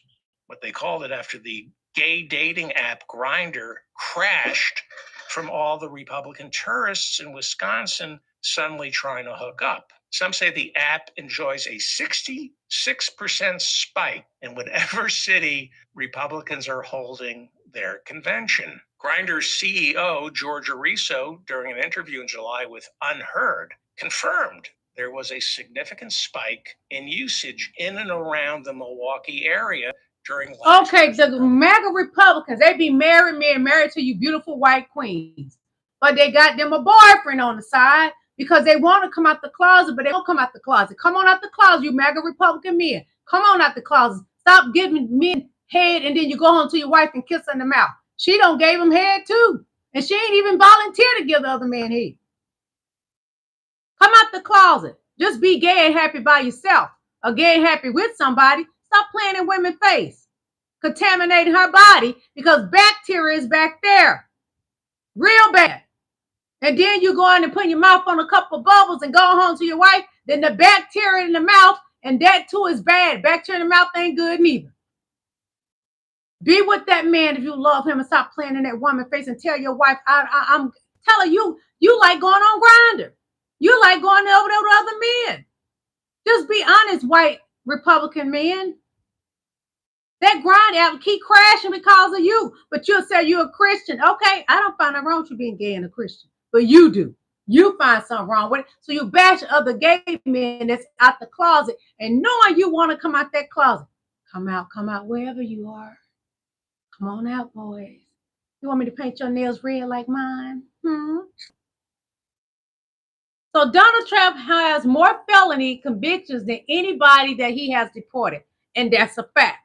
what they called it after the gay dating app Grindr crashed from all the Republican tourists in Wisconsin suddenly trying to hook up. Some say the app enjoys a 66% spike in whatever city Republicans are holding their convention. Grindr's CEO, George Ariso, during an interview in July with Unheard, confirmed there was a significant spike in usage in and around the Milwaukee area during last year's the MAGA Republicans, they be married to you beautiful white queens, but they got them a boyfriend on the side, because they want to come out the closet, but they don't come out the closet. Come on out the closet, you MAGA Republican men. Come on out the closet. Stop giving men head, and then you go home to your wife and kiss her in the mouth. She don't gave him head too, and she ain't even volunteer to give the other man head. Come out the closet. Just be gay and happy by yourself, or gay and happy with somebody. Stop playing in women's face, contaminating her body, because bacteria is back there, real bad. And then you go in and put your mouth on a couple of bubbles and go home to your wife, then the bacteria in the mouth, and that too is bad. Bacteria in the mouth ain't good neither. Be with that man if you love him, and stop playing in that woman's face, and tell your wife, I'm telling you, you like going on Grindr. You like going over there with other men. Just be honest, white Republican men. That Grindr app keep crashing because of you, but you'll say you're a Christian. Okay, I don't find nothing wrong with you being gay and a Christian. But you do. You find something wrong with it. So you bash other gay men that's out the closet, and knowing you want to come out that closet. Come out wherever you are. Come on out, boys. You want me to paint your nails red like mine? So Donald Trump has more felony convictions than anybody that he has deported. And that's a fact.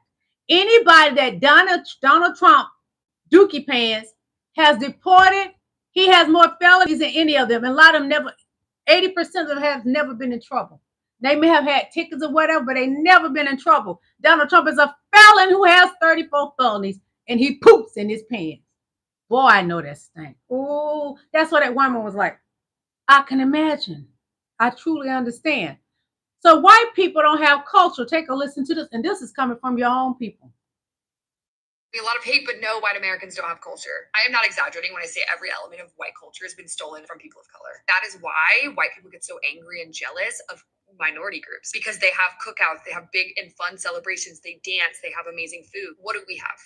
Anybody that Donald Trump, Dookie Pants, has deported, he has more felonies than any of them. And a lot of them never, 80% of them have never been in trouble. They may have had tickets or whatever, but they never been in trouble. Donald Trump is a felon who has 34 felonies, and he poops in his pants. Boy, I know that stink. Oh, that's what that woman was like. I can imagine. I truly understand. So white people don't have culture. Take a listen to this. And this is coming from your own people. A lot of hate, but no, white Americans don't have culture. I am not exaggerating when I say every element of white culture has been stolen from people of color. That is why white people get so angry and jealous of minority groups, because they have cookouts, they have big and fun celebrations, they dance, they have amazing food. What do we have?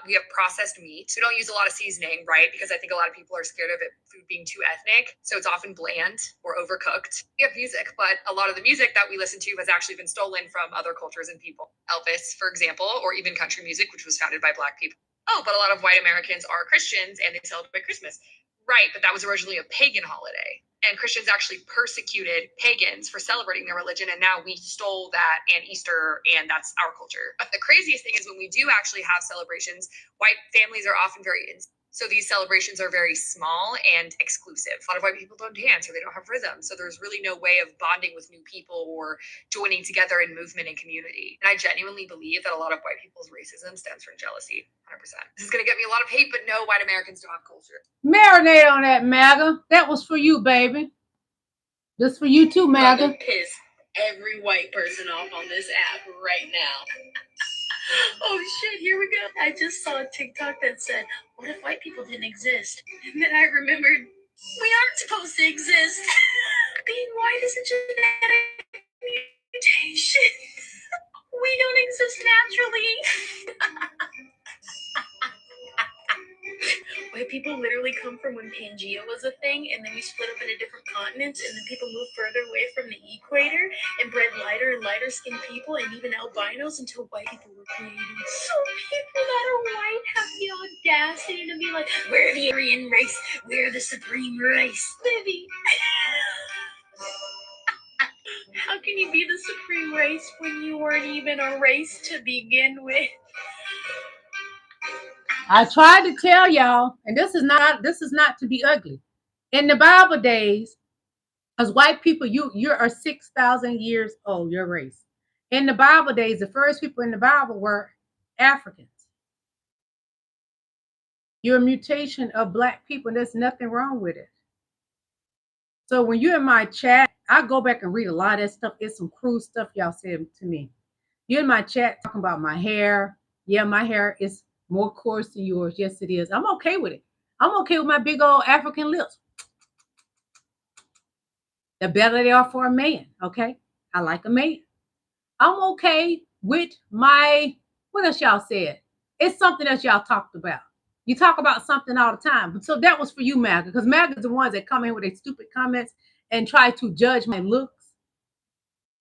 We have processed meat. We don't use a lot of seasoning, right? Because I think a lot of people are scared of food being too ethnic. So it's often bland or overcooked. We have music, but a lot of the music that we listen to has actually been stolen from other cultures and people. Elvis, for example, or even country music, which was founded by Black people. Oh, but a lot of white Americans are Christians and they celebrate Christmas. Right, but that was originally a pagan holiday. And Christians actually persecuted pagans for celebrating their religion, and now we stole that and Easter, and that's our culture. But the craziest thing is when we do actually have celebrations, white families are often so these celebrations are very small and exclusive. A lot of white people don't dance or they don't have rhythm. So there's really no way of bonding with new people or joining together in movement and community. And I genuinely believe that a lot of white people's racism stems from jealousy, 100%. This is going to get me a lot of hate, but no, white Americans don't have culture. Marinate on that, MAGA. That was for you, baby. This for you too, MAGA. I'm gonna piss every white person off on this app right now. Oh shit, here we go. I just saw a TikTok that said, what if white people didn't exist? And then I remembered, we aren't supposed to exist. Being white is a genetic mutation. We don't exist naturally. White people literally come from when Pangea was a thing, and then we split up into different continents, and then people moved further away from the equator and bred lighter and lighter skinned people and even albinos until white people were created. So people that are white have the audacity to be like, we're the Aryan race, we're the supreme race. Libby. How can you be the supreme race when you weren't even a race to begin with? I tried to tell y'all, and this is not to be ugly. In the Bible days, as white people, you are 6,000 years old, your race. In the Bible days, the first people in the Bible were Africans. You're a mutation of Black people, and there's nothing wrong with it. So when you're in my chat, I go back and read a lot of that stuff. It's some cruel stuff y'all said to me. You're in my chat talking about my hair. Yeah, my hair is more coarse than yours. Yes, it is. I'm okay with it. I'm okay with my big old African lips. The better they are for a man, okay? I like a man. I'm okay with my, what else y'all said? It's something else y'all talked about. You talk about something all the time. So that was for you, MAGA, because MAGA is the ones that come in with their stupid comments and try to judge my looks.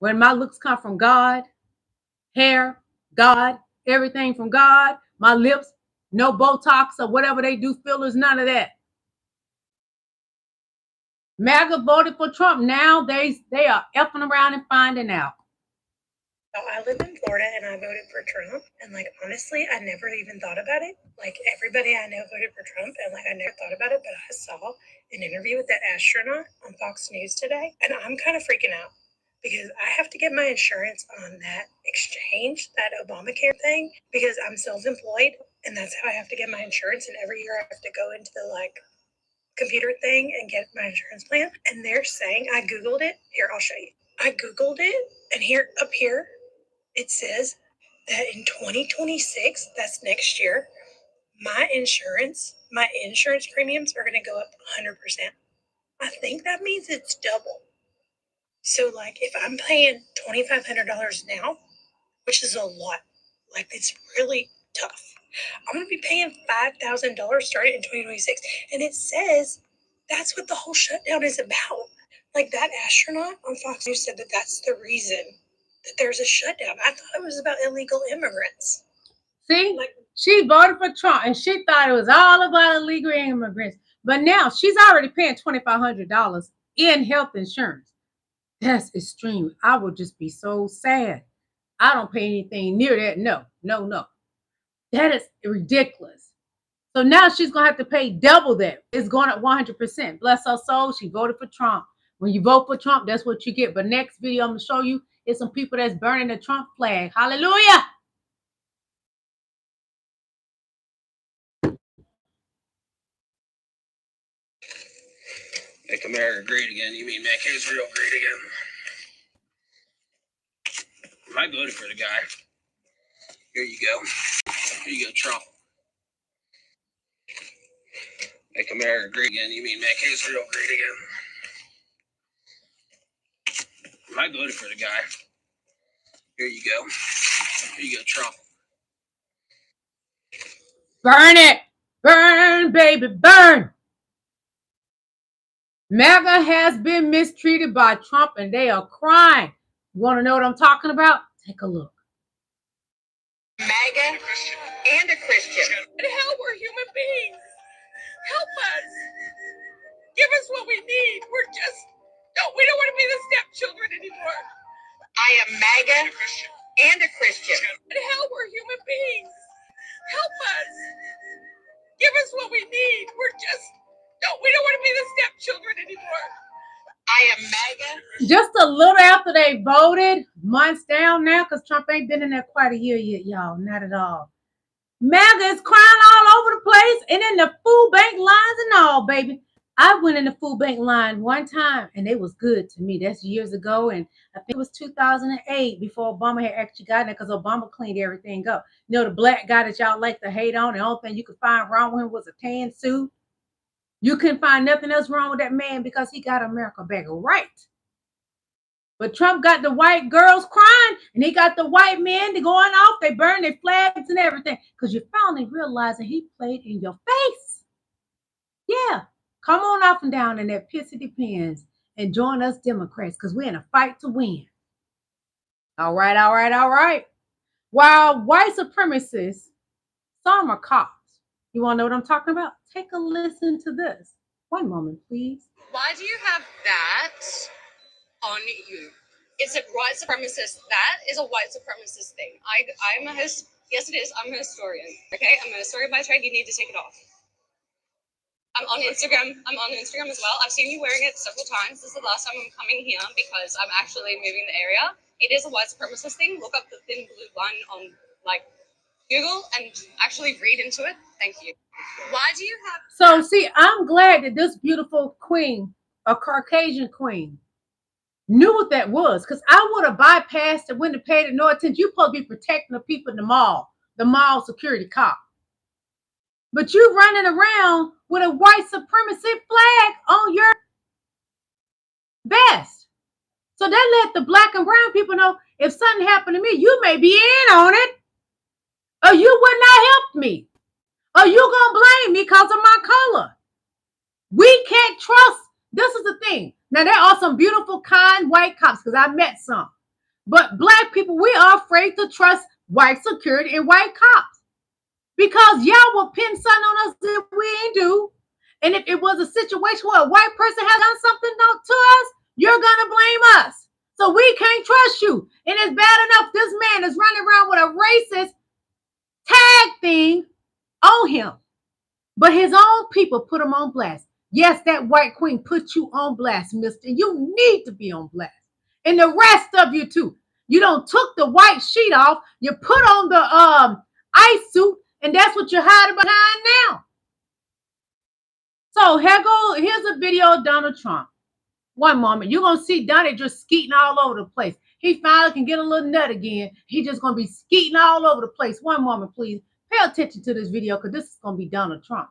When my looks come from God, hair, God, everything from God, my lips, no Botox or whatever they do, fillers, none of that. MAGA voted for Trump. Now they are effing around and finding out. So I live in Florida and I voted for Trump. And like, honestly, I never even thought about it. Like everybody I know voted for Trump and like, I never thought about it, but I saw an interview with that astronaut on Fox News today. And I'm kind of freaking out because I have to get my insurance on that exchange, that Obamacare thing, because I'm self-employed and that's how I have to get my insurance. And every year I have to go into the like computer thing and get my insurance plan. And they're saying, I Googled it. Here, I'll show you. I Googled it and here, up here, it says that in 2026, that's next year, my insurance premiums are going to go up 100%. I think that means it's double. So like if I'm paying $2,500 now, which is a lot, like it's really tough. I'm going to be paying $5,000 starting in 2026. And it says that's what the whole shutdown is about. Like that astronaut on Fox News said that that's the reason that there's a shutdown. I thought it was about illegal immigrants. See, She voted for Trump and she thought it was all about illegal immigrants. But now she's already paying $2,500 in health insurance. That's extreme. I would just be so sad. I don't pay anything near that. No, no, no. That is ridiculous. So now she's going to have to pay double that. It's going up 100%. Bless her soul. She voted for Trump. When you vote for Trump, that's what you get. But next video I'm going to show you is some people that's burning the Trump flag. Hallelujah. Make America great again. You mean make Israel great again? I voted for the guy. Here you go. Here you go, Trump. Make America great again. You mean make Israel great again? I voted for the guy. Here you go. Here you go, Trump. Burn it. Burn, baby, burn. MAGA has been mistreated by Trump and they are crying. You want to know what I'm talking about? Take a look. MAGA and a Christian. But hell, we're human beings. Help us. Give us what we need. We don't want to be the stepchildren anymore. I am MAGA and a Christian. But hell, we're human beings. Help us. Give us what we need. We don't want to be the stepchildren anymore. I am MAGA. Just a little after they voted, months down now, because Trump ain't been in there quite a year yet, y'all. Not at all. MAGA is crying all over the place and in the food bank lines and all, baby. I went in the food bank line one time and it was good to me. That's years ago. And I think it was 2008 before Obama had actually gotten it because Obama cleaned everything up. You know, the black guy that y'all like to hate on, the only thing you could find wrong with him was a tan suit. You couldn't find nothing else wrong with that man because he got America back right. But Trump got the white girls crying and he got the white men going off. They burned their flags and everything because you finally realizing he played in your face. Yeah. Come on up and down in that pissy depends and join us Democrats because we're in a fight to win. All right, all right, all right. While white supremacists, some are cops. You want to know what I'm talking about? Take a listen to this. One moment, please. Why do you have that on you? It's a white supremacist. That is a white supremacist thing. Yes, it is. I'm a historian. Okay, I'm a historian by trade. You need to take it off. I'm on Instagram. I'm on Instagram as well. I've seen you wearing it several times. This is the last time I'm coming here because I'm actually moving the area. It is a white supremacist thing. Look up the thin blue line on Google and actually read into it. Thank you. Why do you have? So see, I'm glad that this beautiful queen, a Caucasian queen, knew what that was because I would have bypassed it, wouldn't have paid it no attention. You're supposed to be protecting the people in the mall security cop. But you running around with a white supremacy flag on your vest. So that let the black and brown people know if something happened to me, you may be in on it. Or you would not help me. Or you gonna blame me because of my color. We can't trust. This is the thing. Now there are some beautiful, kind white cops because I met some. But black people, we are afraid to trust white security and white cops. Because y'all will pin something on us that we ain't do. And if it was a situation where a white person has done something to us, you're gonna blame us. So we can't trust you. And it's bad enough this man is running around with a racist tag thing on him. But his own people put him on blast. Yes, that white queen put you on blast, mister. You need to be on blast. And the rest of you too. You don't took the white sheet off. You put on the ice suit. And that's what you're hiding behind now. So here's a video of Donald Trump. One moment. You're going to see Donnie just skeeting all over the place. He finally can get a little nut again. He's just going to be skeeting all over the place. One moment, please. Pay attention to this video because this is going to be Donald Trump,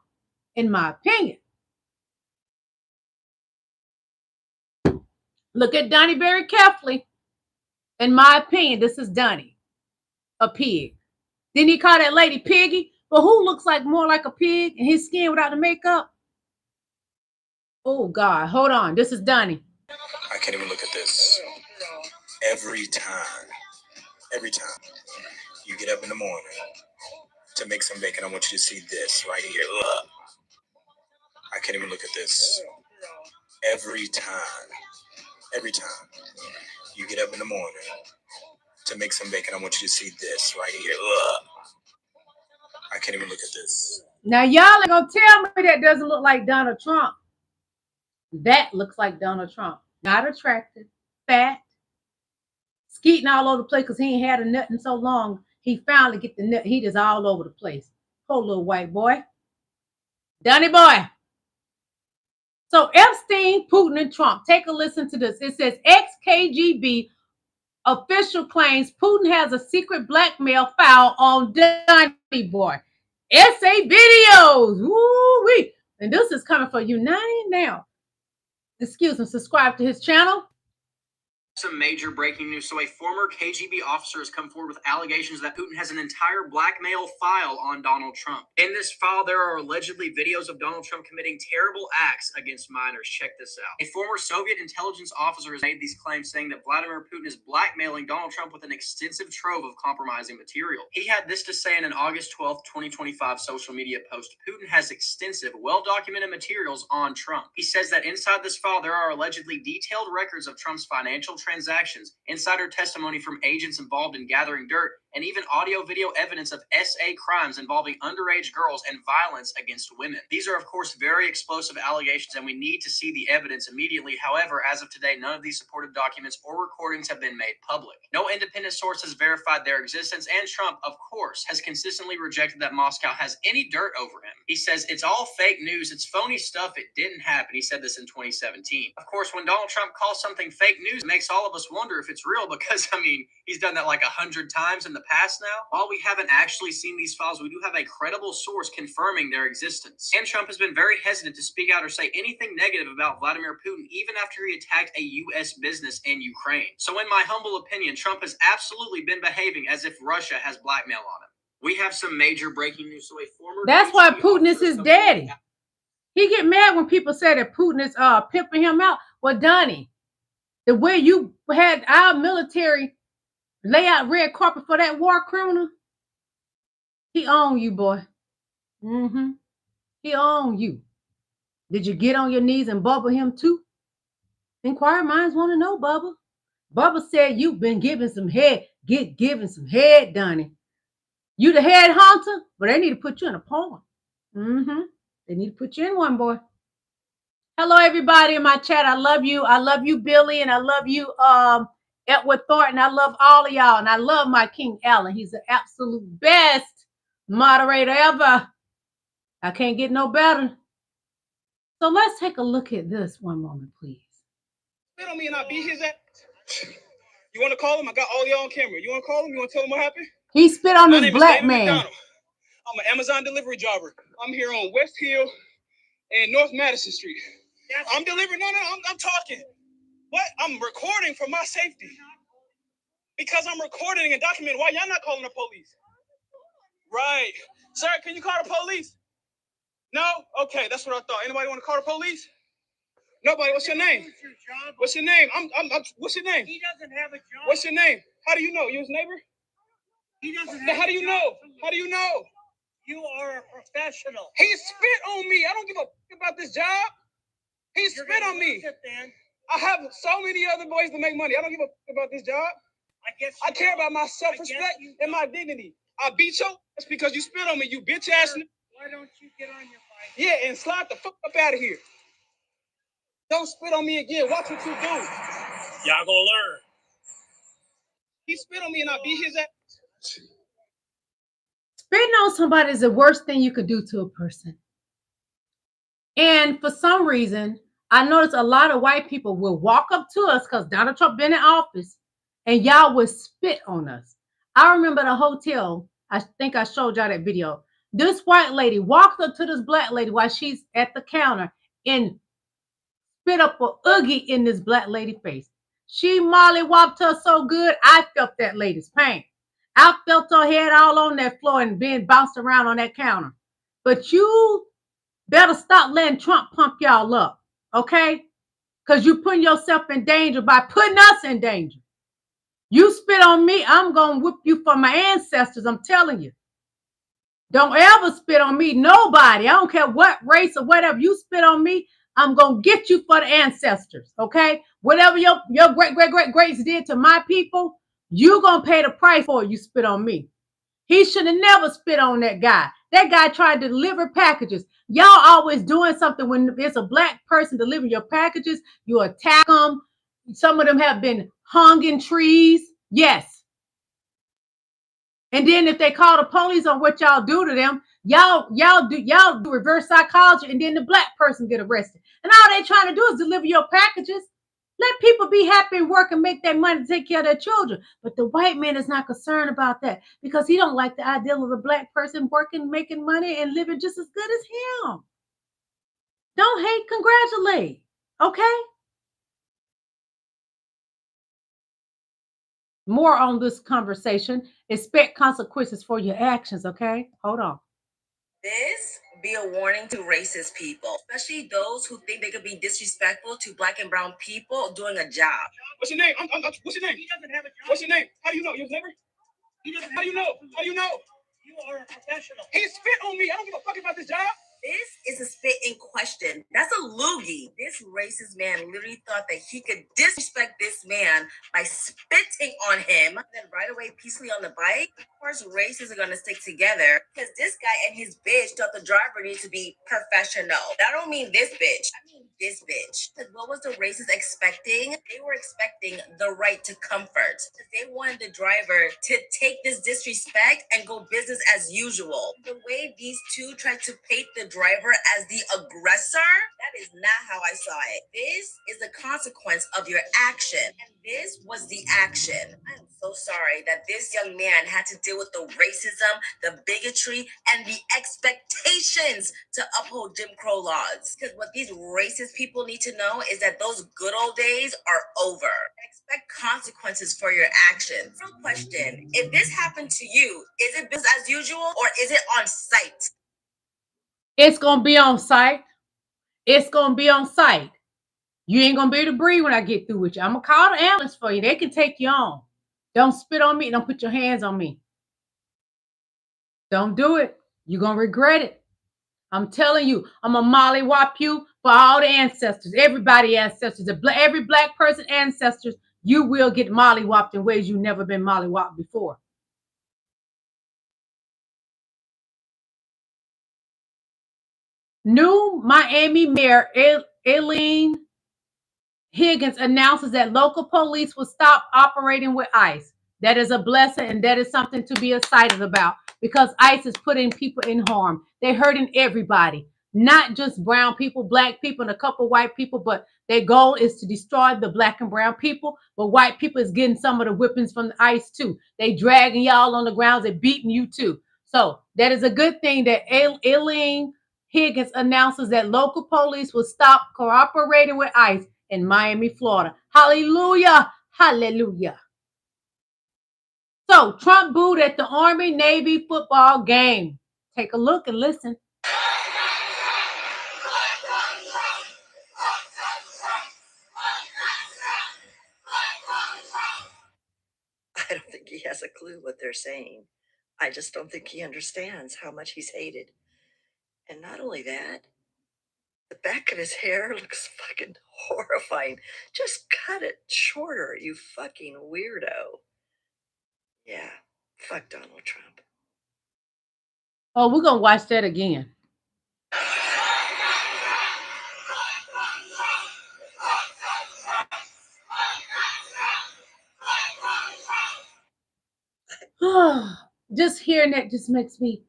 in my opinion. Look at Donnie very carefully. In my opinion, this is Donnie, a pig. Didn't he call that lady Piggy? But who looks like more like a pig and his skin without the makeup? Oh, God. Hold on. This is Donnie. I can't even look at this. Every time you get up in the morning, To make some bacon, I want you to see this right here. Ugh. I can't even look at this. Every time you get up in the morning to make some bacon, I want you to see this right here. Ugh. I can't even look at this. Now, y'all ain't gonna tell me that doesn't look like Donald Trump. That looks like Donald Trump. Not attractive, fat, skeeting all over the place because he ain't had a nut in so long. He finally get the nut. He just all over the place. Poor little white boy. Donny boy. So Epstein, Putin, and Trump. Take a listen to this. It says ex-KGB official claims Putin has a secret blackmail file on Donny boy. SA videos. Woo-wee. And this is coming for United Now. Excuse me. Subscribe to his channel. Some major breaking news. So a former KGB officer has come forward with allegations that Putin has an entire blackmail file on Donald Trump. In this file, there are allegedly videos of Donald Trump committing terrible acts against minors. Check this out. A former Soviet intelligence officer has made these claims, saying that Vladimir Putin is blackmailing Donald Trump with an extensive trove of compromising material. He had this to say in an August 12th, 2025 social media post. Putin has extensive, well-documented materials on Trump. He says that inside this file, there are allegedly detailed records of Trump's financial transactions, insider testimony from agents involved in gathering dirt, and even audio-video evidence of SA crimes involving underage girls and violence against women. These are, of course, very explosive allegations, and we need to see the evidence immediately. However, as of today, none of these supported documents or recordings have been made public. No independent source has verified their existence, and Trump, of course, has consistently rejected that Moscow has any dirt over him. He says it's all fake news, it's phony stuff, it didn't happen. He said this in 2017. Of course, when Donald Trump calls something fake news, it makes all of us wonder if it's real, because, I mean, he's done that like 100 times in the past now. While we haven't actually seen these files, we do have a credible source confirming their existence. And Trump has been very hesitant to speak out or say anything negative about Vladimir Putin, even after he attacked a U.S. business in Ukraine. So in my humble opinion, Trump has absolutely been behaving as if Russia has blackmail on him. We have some major breaking news. So a former That's why Putin is his daddy. He get mad when people say that Putin is pimping him out. Well, Donnie, the way you had our military lay out red carpet for that war criminal, he owned you, boy. He owned you. Did you get on your knees and bubble him too? Inquiring minds want to know, Bubba. Bubba said you've been giving some head. Get giving some head, Donnie. You the head hunter, but they need to put you in a pawn. They need to put you in one, boy. Hello, everybody in my chat. I love you. I love you, Billy, and I love you, Edward Thornton. I love all of y'all, and I love my King Allen. He's the absolute best moderator ever. I can't get no better. So let's take a look at this one moment, please. Spit on me and I beat his ass. You want to call him? I got all y'all on camera. You want to call him? You want to tell him what happened? He spit on this black man. I'm an Amazon delivery driver. I'm here on West Hill and North Madison Street. I'm delivering. No, I'm talking. What? I'm recording for my safety. Because I'm recording and documenting. Why y'all not calling the police? Right. Sir, can you call the police? No? Okay, that's what I thought. Anybody want to call the police? Nobody. What's your name? What's your name? What's your name? He doesn't have a job. What's your name? How do you know? You his neighbor? He doesn't have How do you know? How do you know? You are a professional. He spit on me. I don't give a fuck about this job. He spit on me. I have so many other ways to make money. I don't give a fuck about this job. I care about my self-respect and my dignity. I beat you. That's because you spit on me, you bitch ass. Why don't you get on your bike? Yeah, and slide the fuck up out of here. Don't spit on me again. Watch what you do. Y'all gonna learn. He spit on me and I beat his ass. Spitting on somebody is the worst thing you could do to a person. And for some reason, I notice a lot of white people will walk up to us because Donald Trump been in office and y'all would spit on us. I remember the hotel. I think I showed y'all that video. This white lady walked up to this black lady while she's at the counter and spit up a oogie in this black lady face. She mollywopped her so good, I felt that lady's pain. I felt her head all on that floor and being bounced around on that counter. But you better stop letting Trump pump y'all up, okay? Because you're putting yourself in danger by putting us in danger. You spit on me, I'm going to whip you for my ancestors, I'm telling you. Don't ever spit on me. Nobody. I don't care what race or whatever. You spit on me, I'm going to get you for the ancestors. Okay? Whatever your great-great-great-greats did to my people, you're going to pay the price for it. You spit on me. He should have never spit on that guy. That guy tried to deliver packages. Y'all always doing something when it's a black person delivering your packages. You attack them. Some of them have been hung in trees. Yes. And then if they call the police on what y'all do to them, y'all do reverse psychology, and then the black person get arrested. And all they trying to do is deliver your packages. Let people be happy and work and make their money to take care of their children. But the white man is not concerned about that because he don't like the ideal of the black person working, making money, and living just as good as him. Don't hate, congratulate. Okay? More on this conversation. Expect consequences for your actions, okay? Hold on. This be a warning to racist people, especially those who think they could be disrespectful to black and brown people doing a job. What's your name? What's your name? He doesn't have a job. What's your name? How do you know? You've never? How do you know? How do you know? You are a professional. He spit on me. I don't give a fuck about this job. This is a spit in question. That's a loogie. This racist man literally thought that he could disrespect this man by spitting on him, then right away peacefully on the bike. Of course, races are gonna stick together because this guy and his bitch thought the driver needs to be professional. I don't mean this bitch. I mean this bitch. Because what was the racists expecting? They were expecting the right to comfort. They wanted the driver to take this disrespect and go business as usual. The way these two tried to paint the driver as the aggressor, that is not how I saw it. This is the consequence of your action. And this was the action. I am so sorry that this young man had to deal with the racism, the bigotry, and the expectations to uphold Jim Crow laws. Because what these racist people need to know is that those good old days are over. Expect consequences for your actions. Real question, if this happened to you, is it business as usual or is it on site? It's going to be on site. It's going to be on site. You ain't going to be able to breathe when I get through with you. I'm going to call the ambulance for you. They can take you on. Don't spit on me. Don't put your hands on me. Don't do it. You're going to regret it. I'm telling you, I'm a mollywop you for all the ancestors. Everybody ancestors. Every black person ancestors, you will get mollywopped in ways you've never been mollywopped before. New Miami Mayor Eileen Higgins announces that local police will stop operating with ICE. That is a blessing, and that is something to be excited about because ICE is putting people in harm. They're hurting everybody, not just brown people, black people, and a couple white people, but their goal is to destroy the black and brown people. But white people is getting some of the whippings from the ICE too. They dragging y'all on the grounds and beating you too. So that is a good thing that Eileen Higgins announces that local police will stop cooperating with ICE in Miami, Florida. Hallelujah. Hallelujah. So Trump booed at the Army-Navy football game. Take a look and listen. I don't think he has a clue what they're saying. I just don't think he understands how much he's hated. And not only that, the back of his hair looks fucking horrifying. Just cut it shorter, you fucking weirdo. Yeah, fuck Donald Trump. Oh, we're going to watch that again. Just hearing that just makes me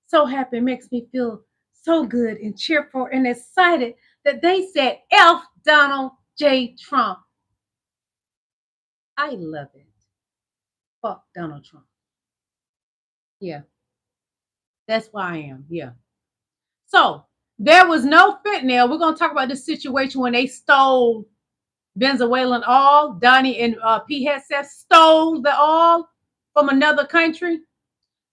so happy. It makes me feel so good and cheerful and excited that they said F Donald J. Trump. I love it. Fuck Donald Trump. Yeah. That's why I am. Yeah. So there was no fentanyl. We're going to talk about this situation when they stole Venezuelan oil. Donnie and P. Hesef stole the oil from another country.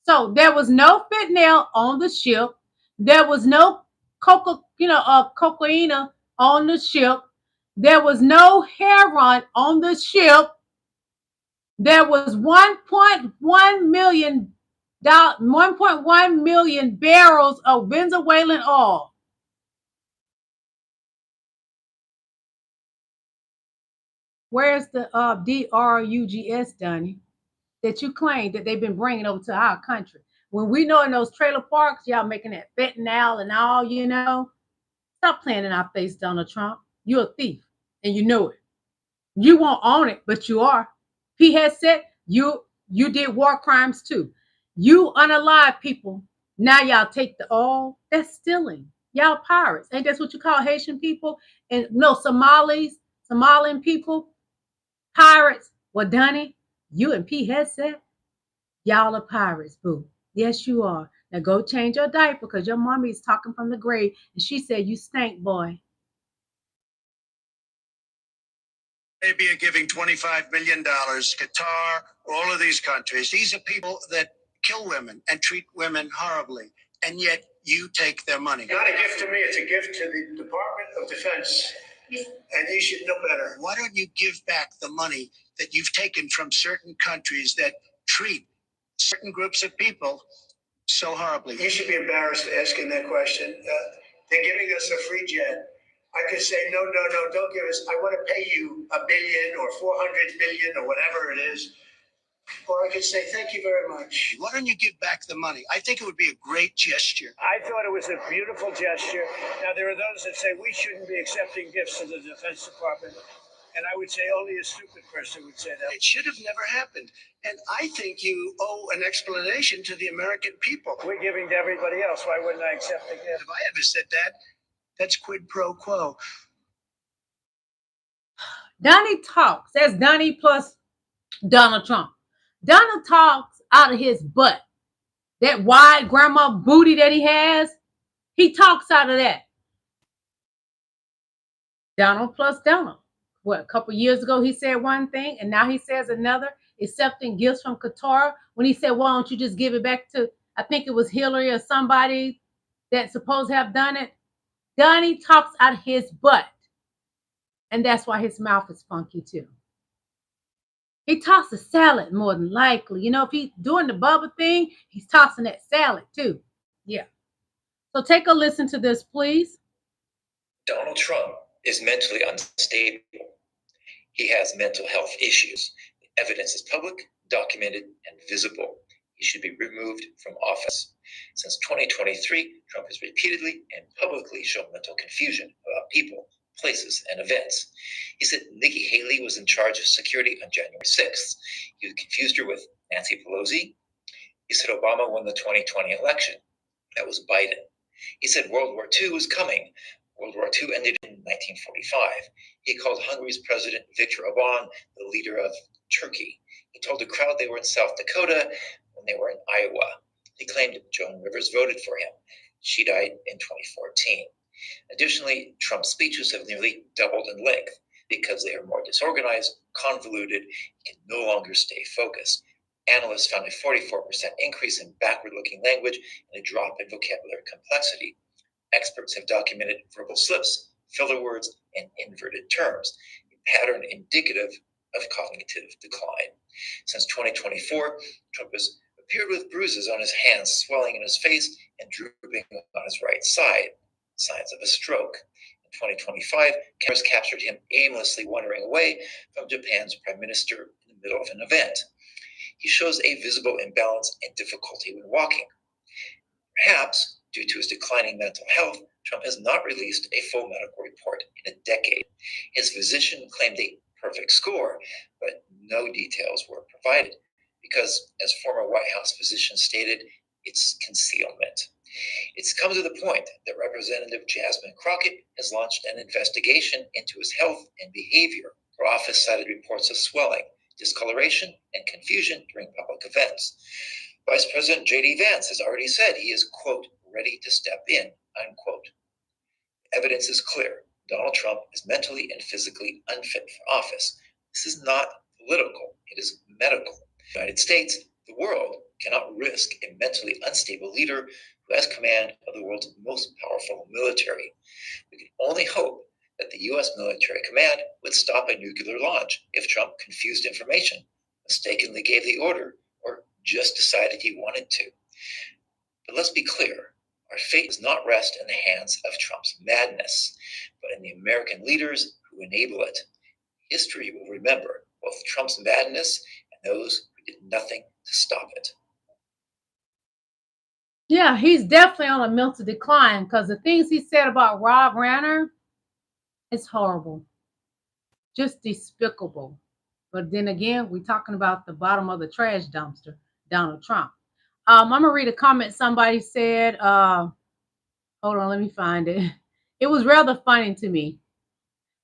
So there was no fentanyl on the ship. There was no cocaine on the ship. There was no heroin on the ship. There was 1.1 million 1.1 million barrels of Venezuelan oil. Where's the drugs, Donnie, that you claim that they've been bringing over to our country? When we know in those trailer parks, y'all making that fentanyl and all, you know. Stop playing in our face, Donald Trump. You're a thief, and you know it. You won't own it, but you are. He has said you did war crimes too. You unalive people. Now y'all take the oil. That's stealing. Y'all pirates. Ain't that what you call Haitian people? And no, Somalian people, pirates. Well, Donnie, you and P has said y'all are pirates, boo. Yes, you are. Now go change your diaper because your mommy is talking from the grave and she said you stink, boy. Arabia giving $25 million, Qatar, all of these countries. These are people that kill women and treat women horribly, and yet you take their money. Not a gift to me, it's a gift to the Department of Defense, and you should know better. Why don't you give back the money that you've taken from certain countries that treat certain groups of people so horribly? You should be embarrassed asking that question. They're giving us a free jet. I could say, no, don't give us. I want to pay you $1 billion or 400 million or whatever it is. Or I could say, thank you very much. Why don't you give back the money? I think it would be a great gesture. I thought it was a beautiful gesture. Now, there are those that say we shouldn't be accepting gifts to the Defense Department. And I would say only a stupid person would say that. It should have never happened. And I think you owe an explanation to the American people. We're giving to everybody else. Why wouldn't I accept the gift? If I ever said that, that's quid pro quo. Donnie talks. That's Donnie plus Donald Trump. Donald talks out of his butt. That wide grandma booty that he has, he talks out of that. Donald plus Donald. What, a couple years ago he said one thing and now he says another, accepting gifts from Qatar. When he said, why don't you just give it back to, I think it was Hillary or somebody that's supposed to have done it. Donnie talks out of his butt. And that's why his mouth is funky too. He tosses salad more than likely. You know, if he's doing the bubble thing, he's tossing that salad too. Yeah. So take a listen to this, please. Donald Trump is mentally unstable. He has mental health issues. The evidence is public, documented, and visible. He should be removed from office. Since 2023, Trump has repeatedly and publicly shown mental confusion about people, places, and events. He said Nikki Haley was in charge of security on January 6th. He confused her with Nancy Pelosi. He said Obama won the 2020 election. That was Biden. He said World War II was coming. World War II ended in 1945. He called Hungary's President Viktor Orban the leader of Turkey. He told the crowd they were in South Dakota when they were in Iowa. He claimed Joan Rivers voted for him. She died in 2014. Additionally, Trump's speeches have nearly doubled in length because they are more disorganized, convoluted, and can no longer stay focused. Analysts found a 44% increase in backward-looking language and a drop in vocabulary complexity. Experts have documented verbal slips, filler words, and inverted terms, a pattern indicative of cognitive decline. Since 2024, Trump has appeared with bruises on his hands, swelling in his face, and drooping on his right side, signs of a stroke. In 2025, cameras captured him aimlessly wandering away from Japan's prime minister in the middle of an event. He shows a visible imbalance and difficulty when walking. Perhaps, due to his declining mental health, Trump has not released a full medical report in a decade. His physician claimed a perfect score, but no details were provided because, as former White House physician stated, it's concealment. It's come to the point that Representative Jasmine Crockett has launched an investigation into his health and behavior. Her office cited reports of swelling, discoloration, and confusion during public events. Vice President J.D. Vance has already said he is, quote, ready to step in, unquote. Evidence is clear. Donald Trump is mentally and physically unfit for office. This is not political. It is medical. The United States, the world, cannot risk a mentally unstable leader who has command of the world's most powerful military. We can only hope that the U.S. military command would stop a nuclear launch if Trump confused information, mistakenly gave the order, or just decided he wanted to. But let's be clear, our fate does not rest in the hands of Trump's madness, but in the American leaders who enable it. History will remember both Trump's madness and those who did nothing to stop it. Yeah, he's definitely on a mental decline because the things he said about Rob Ranner is horrible. Just despicable. But then again, we're talking about the bottom of the trash dumpster, Donald Trump. I'm going to read a comment somebody said. Hold on, let me find it. It was rather funny to me.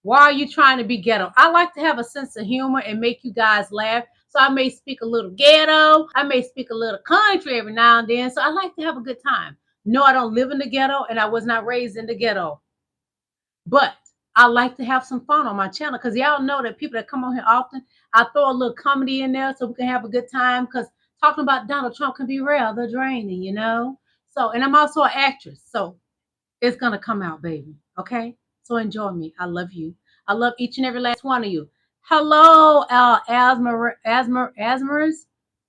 Why are you trying to be ghetto? I like to have a sense of humor and make you guys laugh. So I may speak a little ghetto. I may speak a little country every now and then. So I like to have a good time. No, I don't live in the ghetto and I was not raised in the ghetto. But I like to have some fun on my channel because y'all know that people that come on here often, I throw a little comedy in there so we can have a good time because talking about Donald Trump can be rather draining, you know? So, and I'm also an actress. So it's going to come out, baby. Okay? So enjoy me. I love you. I love each and every last one of you. Hello, Asmers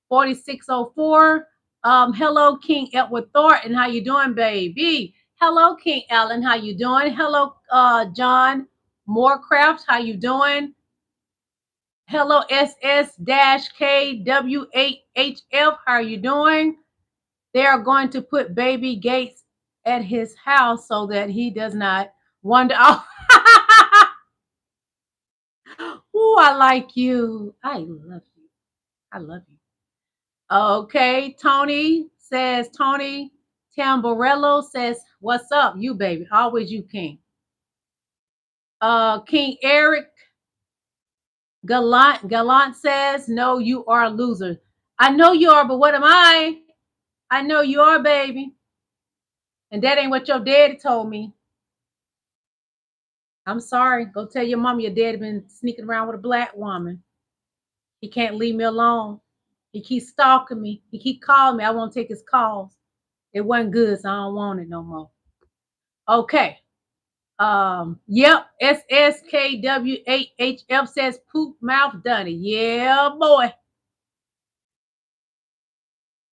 4604. Hello, King Edward Thornton. How you doing, baby? Hello, King Allen. How you doing? Hello, John Morecraft. How you doing? Hello, SS-KW8HF. How are you doing? They are going to put baby Gates at his house so that he does not wander off. Oh, I like you. I love you. I love you. Okay, Tony Tamborello says, what's up, you baby? Always you, King. King Eric Gallant says, no, you are a loser. I know you are, but what am I? I know you are, baby. And that ain't what your daddy told me. I'm sorry. Go tell your mom your daddy been sneaking around with a black woman. He can't leave me alone. He keeps stalking me. He keep calling me. I won't take his calls. It wasn't good, so I don't want it no more. Okay. Yep. SSKW8HF says poop mouth done it. Yeah, boy.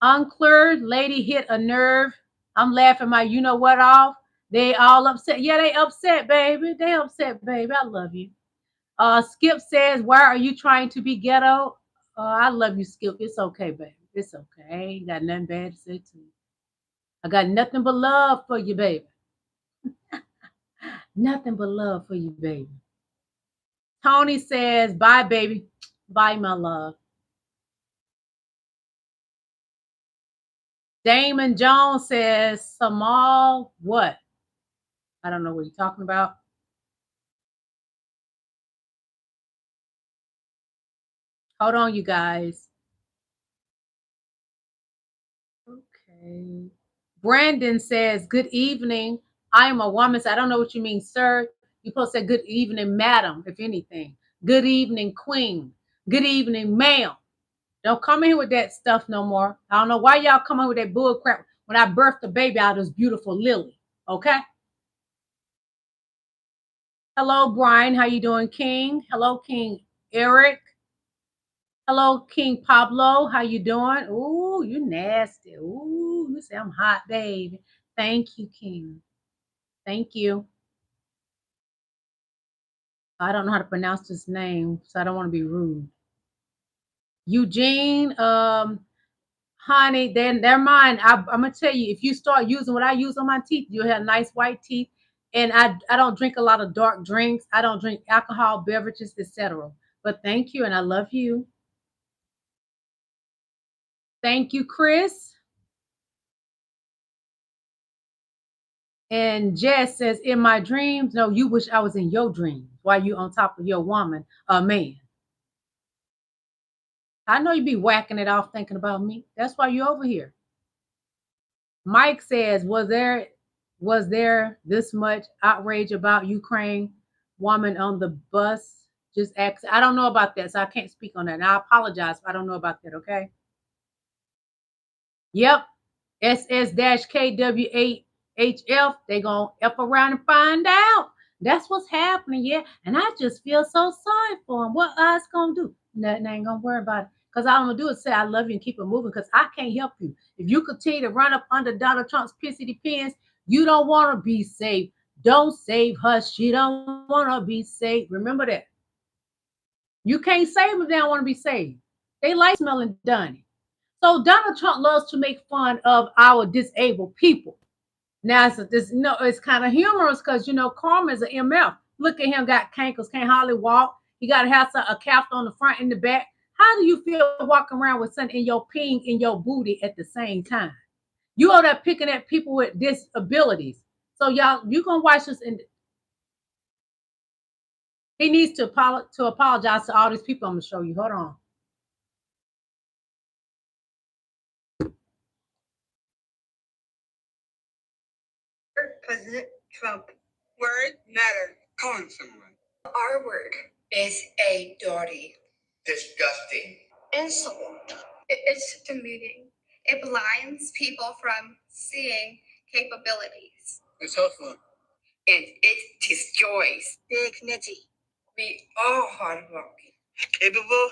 Unclear lady hit a nerve. I'm laughing my you know what off. They all upset. Yeah, they upset, baby. They upset, baby. I love you. Skip says, why are you trying to be ghetto? I love you, Skip. It's okay, baby. It's okay. I ain't got nothing bad to say to you. I got nothing but love for you, baby. Nothing but love for you, baby. Tony says, bye, baby. Bye, my love. Damon Jones says, Samal, what? I don't know what you're talking about. Hold on, you guys. Okay. Brandon says, good evening. I am a woman. So I don't know what you mean, sir. You're supposed to say good evening, madam, if anything. Good evening, queen. Good evening, ma'am. Don't come in here with that stuff no more. I don't know why y'all come in with that bull crap when I birthed the baby out of this beautiful Lillie. Okay? Hello, Brian. How you doing, King? Hello, King Eric. Hello, King Pablo. How you doing? Ooh, you nasty. Ooh, you say I'm hot, baby. Thank you, King. Thank you. I don't know how to pronounce this name, so I don't want to be rude. Eugene, honey, then never mind. I'm gonna tell you, if you start using what I use on my teeth, you'll have nice white teeth. And I don't drink a lot of dark drinks. I don't drink alcohol, beverages, etc. But thank you, and I love you. Thank you, Chris. And Jess says, in my dreams, no, you wish I was in your dreams while you on top of your woman, man. I know you be whacking it off thinking about me. That's why you're over here. Mike says, was there this much outrage about Ukraine woman on the bus? Just ask. I don't know about that, so I can't speak on that. And I apologize if I don't know about that, okay? Yep. SS-KW8HF. They gonna F around and find out. That's what's happening, yeah. And I just feel so sorry for them. What us gonna do? Nothing, I ain't gonna worry about it. Because all I'm going to do is say I love you and keep it moving because I can't help you. If you continue to run up under Donald Trump's pissy pins, you don't want to be safe. Don't save her. She don't want to be safe. Remember that. You can't save them if they don't want to be saved. They like smelling Dunny. So Donald Trump loves to make fun of our disabled people. Now it's kind of humorous because Karma is an MF. Look at him, got cankles, can't hardly walk. He got to have a calf on the front and the back. How do you feel walking around with something in your ping in your booty at the same time? You are there picking at people with disabilities. So y'all, you gonna watch this, and he needs to apologize to all these people. I'm gonna show you. Hold on. President Trump. Word matter. Calling someone. Our word is a dirty Disgusting. insult. It's demeaning. It blinds people from seeing capabilities. It's hurtful. And it destroys dignity. We are hardworking, Capable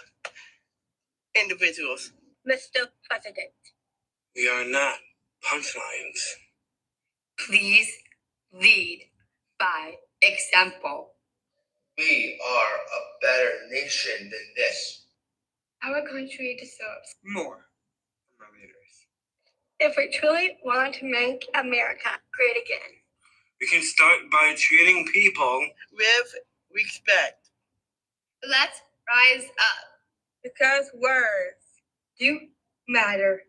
individuals. Mr. President. We are not punchlines. Please lead by example. We are a better nation than this. Our country deserves More from our leaders. if we truly want to make America great again. We can start by treating people with respect. Let's rise up. Because words do matter.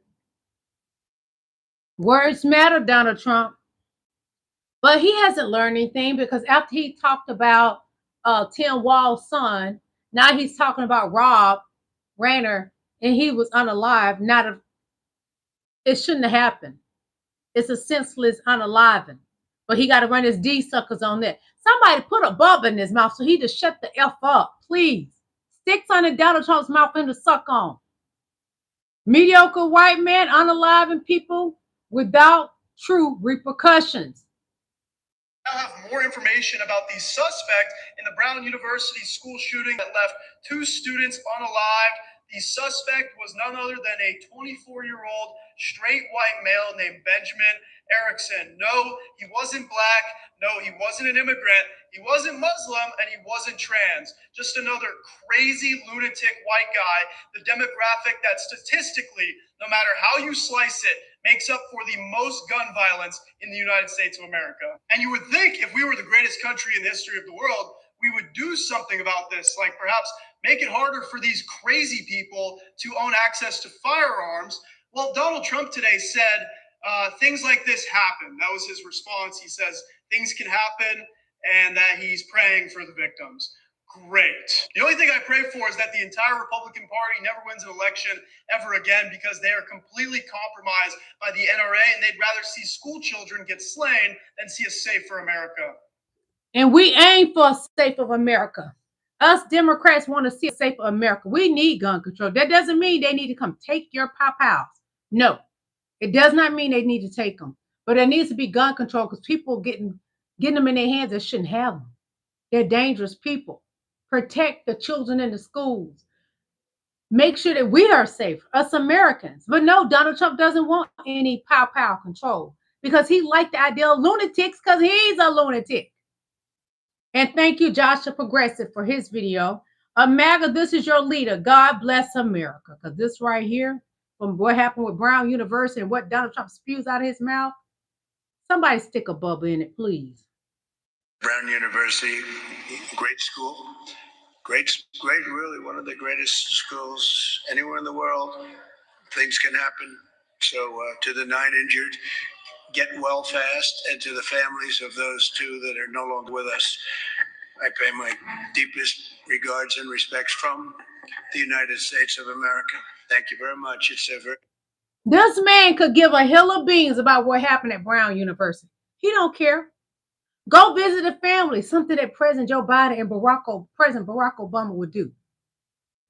Words matter, Donald Trump. But he hasn't learned anything because after he talked about Tim Wall's son, now he's talking about Rob Rayner, and he was unalive. It shouldn't have happened. It's a senseless unaliving. But he got to run his D suckers on that. Somebody put a bubble in his mouth so he just shut the F up, please. Sticks on Donald Trump's mouth for him to suck on. Mediocre white man unaliving people without true repercussions. Now have more information about the suspect in the Brown University school shooting that left 2 students unalived. The suspect was none other than a 24-year-old straight white male named Benjamin Erickson. No, he wasn't black. No, he wasn't an immigrant. He wasn't Muslim, and he wasn't trans. Just another crazy lunatic white guy, the demographic that statistically, no matter how you slice it, makes up for the most gun violence in the United States of America. And you would think if we were the greatest country in the history of the world, we would do something about this, like perhaps make it harder for these crazy people to own access to firearms. Well, Donald Trump today said things like this happen. That was his response. He says things can happen and that he's praying for the victims. Great. The only thing I pray for is that the entire Republican Party never wins an election ever again because they are completely compromised by the NRA and they'd rather see school children get slain than see a safer America. And we aim for a safer America. Us Democrats want to see a safer America. We need gun control. That doesn't mean they need to come take your pop-outs. No, it does not mean they need to take them. But there needs to be gun control because people getting them in their hands that shouldn't have them. They're dangerous people. Protect the children in the schools. Make sure that we are safe, us Americans. But no, Donald Trump doesn't want any pow-pow control because he liked the idea of lunatics because he's a lunatic. And thank you, Josh, the Progressive, for his video. MAGA, this is your leader. God bless America. Because this right here, from what happened with Brown University and what Donald Trump spews out of his mouth, somebody stick a bubble in it, please. Brown University, great school. Great, really one of the greatest schools anywhere in the world. Things can happen. So to the 9 injured, get well fast, and to the families of those 2 that are no longer with us, I pay my deepest regards and respects from the United States of America. Thank you very much. It's a very... This man could give a hill of beans about what happened at Brown University. He don't care. Go visit the family, something that President Joe Biden and President Barack Obama would do.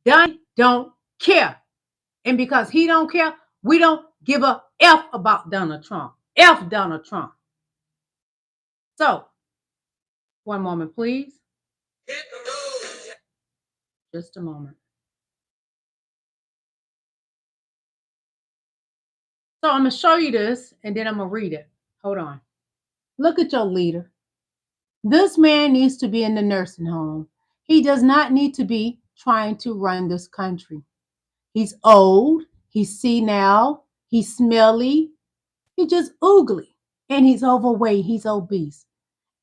They don't care. And because he don't care, we don't give a F about Donald Trump. F Donald Trump. So, one moment, please. Just a moment. So I'm going to show you this and then I'm going to read it. Hold on. Look at your leader. This man needs to be in the nursing home. He does not need to be trying to run this country. He's old, he's senile, he's smelly, he's just oogly, and he's overweight, he's obese,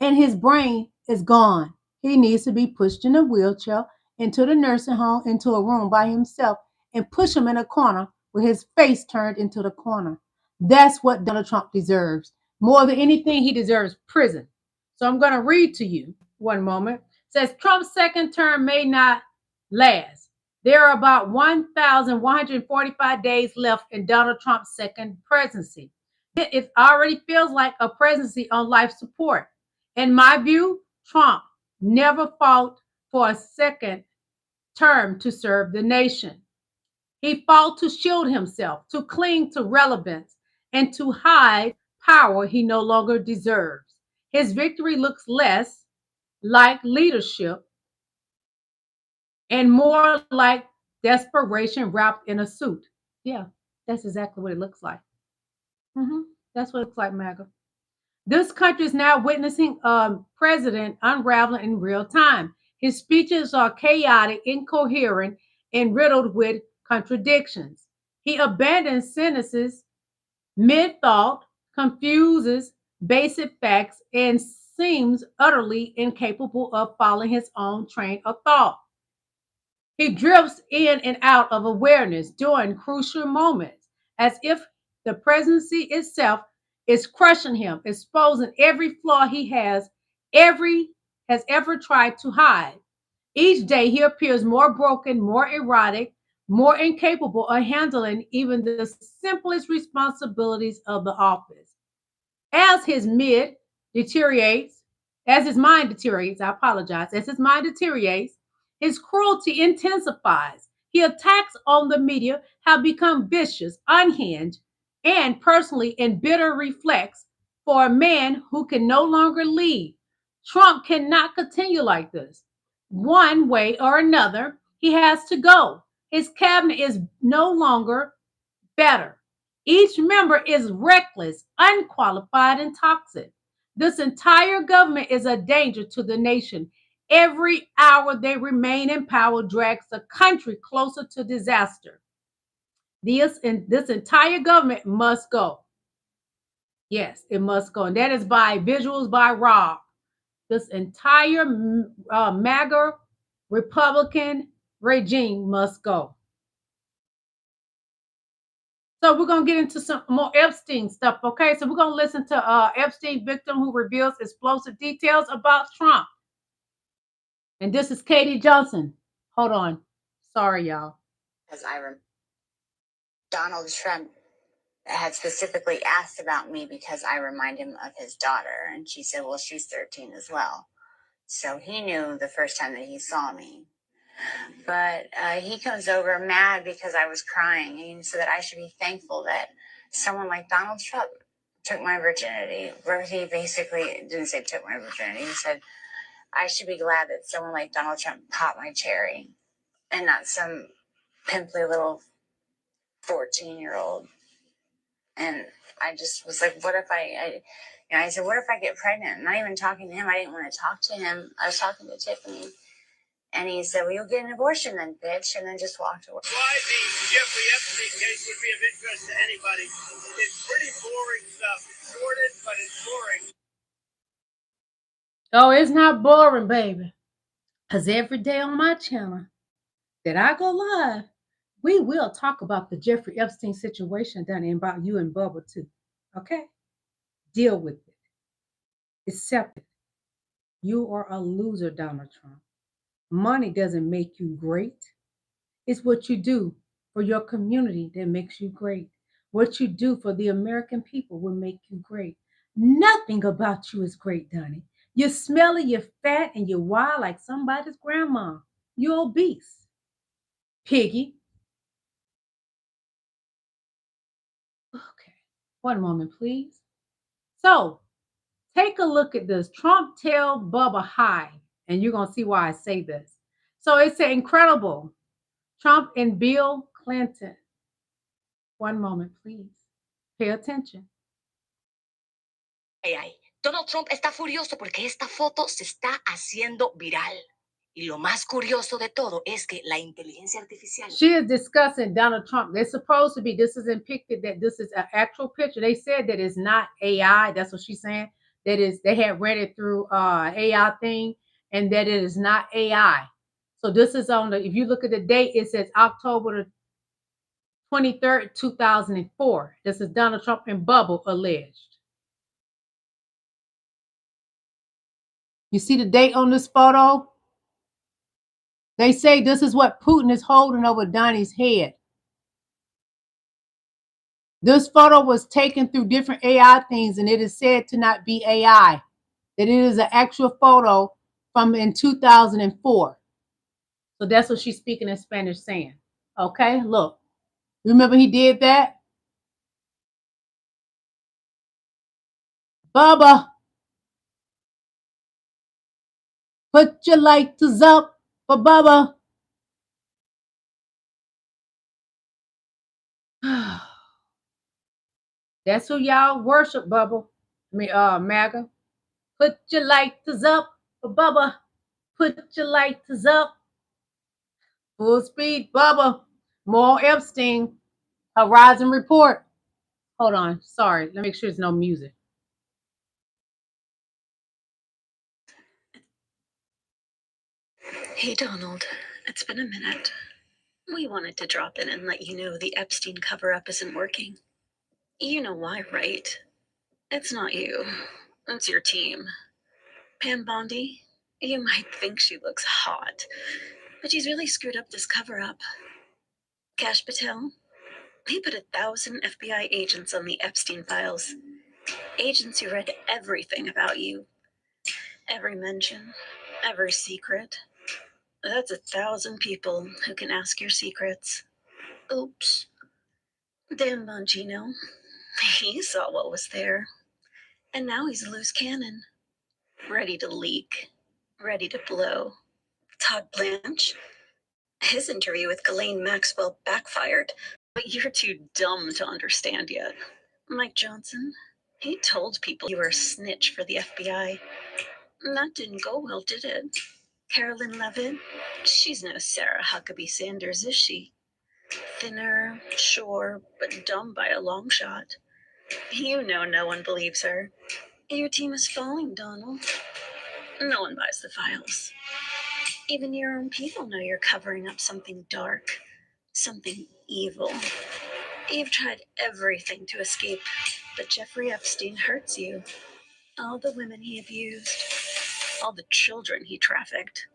and his brain is gone. He needs to be pushed in a wheelchair into the nursing home, into a room by himself, and push him in a corner with his face turned into the corner. That's what Donald Trump deserves. More than anything, he deserves prison. So I'm going to read to you one moment. It says Trump's second term may not last. There are about 1,145 days left in Donald Trump's second presidency. It already feels like a presidency on life support. In my view, Trump never fought for a second term to serve the nation. He fought to shield himself, to cling to relevance, and to hide power he no longer deserves. His victory looks less like leadership and more like desperation wrapped in a suit. Yeah, that's exactly what it looks like. That's what it looks like, MAGA. This country is now witnessing a president unraveling in real time. His speeches are chaotic, incoherent, and riddled with contradictions. He abandons sentences mid-thought, confuses basic facts, and seems utterly incapable of following his own train of thought. He drifts in and out of awareness during crucial moments, as if the presidency itself is crushing him, exposing every flaw he has ever tried to hide. Each day he appears more broken, more erratic, more incapable of handling even the simplest responsibilities of the office. As his mind deteriorates, as his mind deteriorates, his cruelty intensifies. His attacks on the media have become vicious, unhinged, and personally embittered reflex for a man who can no longer lead. Trump cannot continue like this. One way or another, he has to go. His cabinet is no longer better. Each member is reckless, unqualified, and toxic. This entire government is a danger to the nation. Every hour they remain in power drags the country closer to disaster. This entire government must go. Yes, it must go. And that is by visuals by Rob. This entire MAGA Republican regime must go. So we're going to get into some more Epstein stuff, okay? So we're going to listen to Epstein victim who reveals explosive details about Trump. And this is Katie Johnson. Hold on. Sorry, y'all. As Donald Trump had specifically asked about me because I remind him of his daughter. And she said, well, she's 13 as well. So he knew the first time that he saw me. But he comes over mad because I was crying. And he said that I should be thankful that someone like Donald Trump took my virginity. Where he basically didn't say took my virginity. He said, I should be glad that someone like Donald Trump popped my cherry and not some pimply little 14-year-old. And I just was like, what if I said, what if I get pregnant? Not even talking to him. I didn't want to talk to him. I was talking to Tiffany. And he said, well, you'll get an abortion then, bitch. And then just walked away. Why the Jeffrey Epstein case would be of interest to anybody. It's pretty boring stuff. It's sordid, but it's boring. Oh, it's not boring, baby. Because every day on my channel that I go live, we will talk about the Jeffrey Epstein situation done and about you and Bubba too. Okay? Deal with it. Accept it. You are a loser, Donald Trump. Money doesn't make you great. It's what you do for your community that makes you great. What you do for the American people will make you great. Nothing about you is great, Donnie. You're smelly, you're fat, and you're wild like somebody's grandma. You're obese. Piggy. Okay, one moment, please. So, take a look at this. Trump tell Bubba hi, and you're going to see why I say this. So, it's incredible. Trump and Bill Clinton. One moment, please. Pay attention. Donald Trump está furioso porque esta foto se está haciendo viral. Y lo más curioso de todo es que la inteligencia artificial. She is discussing Donald Trump. They're supposed to be, this is depicted that this is an actual picture. They said that it's not AI. That's what she's saying. That is, they had read it through AI thing, and that it is not AI. So this is on the, if you look at the date, it says October the 23rd, 2004. This is Donald Trump and Bubble alleged. You see the date on this photo? They say this is what Putin is holding over Donnie's head. This photo was taken through different AI things, and it is said to not be AI, that it is an actual photo from in 2004. So that's what she's speaking in Spanish saying. Okay, look. Remember he did that? Bubba, put your lighters up for Bubba. That's who y'all worship, Bubba. I mean, MAGA. Put your lighters up for Bubba. Put your lighters up. Full speed, Bubba. More Epstein. Horizon Report. Hold on. Sorry. Let me make sure there's no music. Hey, Donald. It's been a minute. We wanted to drop in and let you know the Epstein cover-up isn't working. You know why, right? It's not you. It's your team. Pam Bondi, you might think she looks hot, but she's really screwed up this cover-up. Kash Patel, he put 1,000 FBI agents on the Epstein files. Agents who read everything about you. Every mention, every secret. That's 1,000 people who can ask your secrets. Oops. Dan Bongino, he saw what was there. And now he's a loose cannon. Ready to leak. Ready to blow. Todd Blanche, his interview with Ghislaine Maxwell backfired, but you're too dumb to understand yet. Mike Johnson, he told people you were a snitch for the FBI. That didn't go well, did it? Carolyn Levitt, she's no Sarah Huckabee Sanders, is she? Thinner, sure, but dumb by a long shot. You know no one believes her. Your team is falling, Donald. No one buys the files. Even your own people know you're covering up something dark, something evil. You've tried everything to escape, but Jeffrey Epstein hurts you. All the women he abused, all the children he trafficked,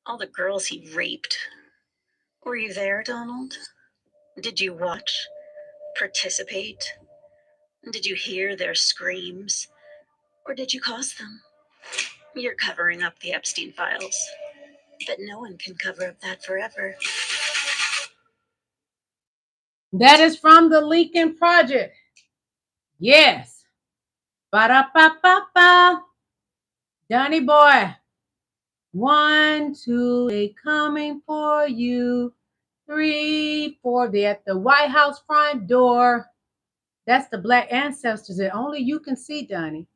all the girls he raped. Were you there, Donald? Did you watch? Participate? Did you hear their screams? Or did you cause them? You're covering up the Epstein files, but no one can cover up that forever. That is from the Leaking Project. Yes. Ba-da-ba-ba-ba. Donnie boy. 1, 2, they coming for you. 3, 4, they're at the White House front door. That's the black ancestors that only you can see, Donnie.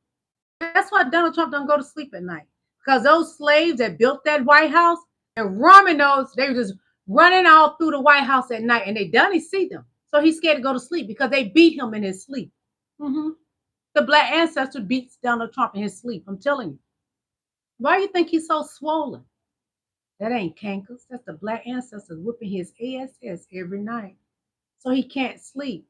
That's why Donald Trump don't go to sleep at night. Because those slaves that built that White House, and roaming those, they were just running all through the White House at night, and Donnie see them. So he's scared to go to sleep because they beat him in his sleep. The black ancestor beats Donald Trump in his sleep. I'm telling you. Why do you think he's so swollen? That ain't cankers. That's the black ancestors whipping his ass every night. So he can't sleep.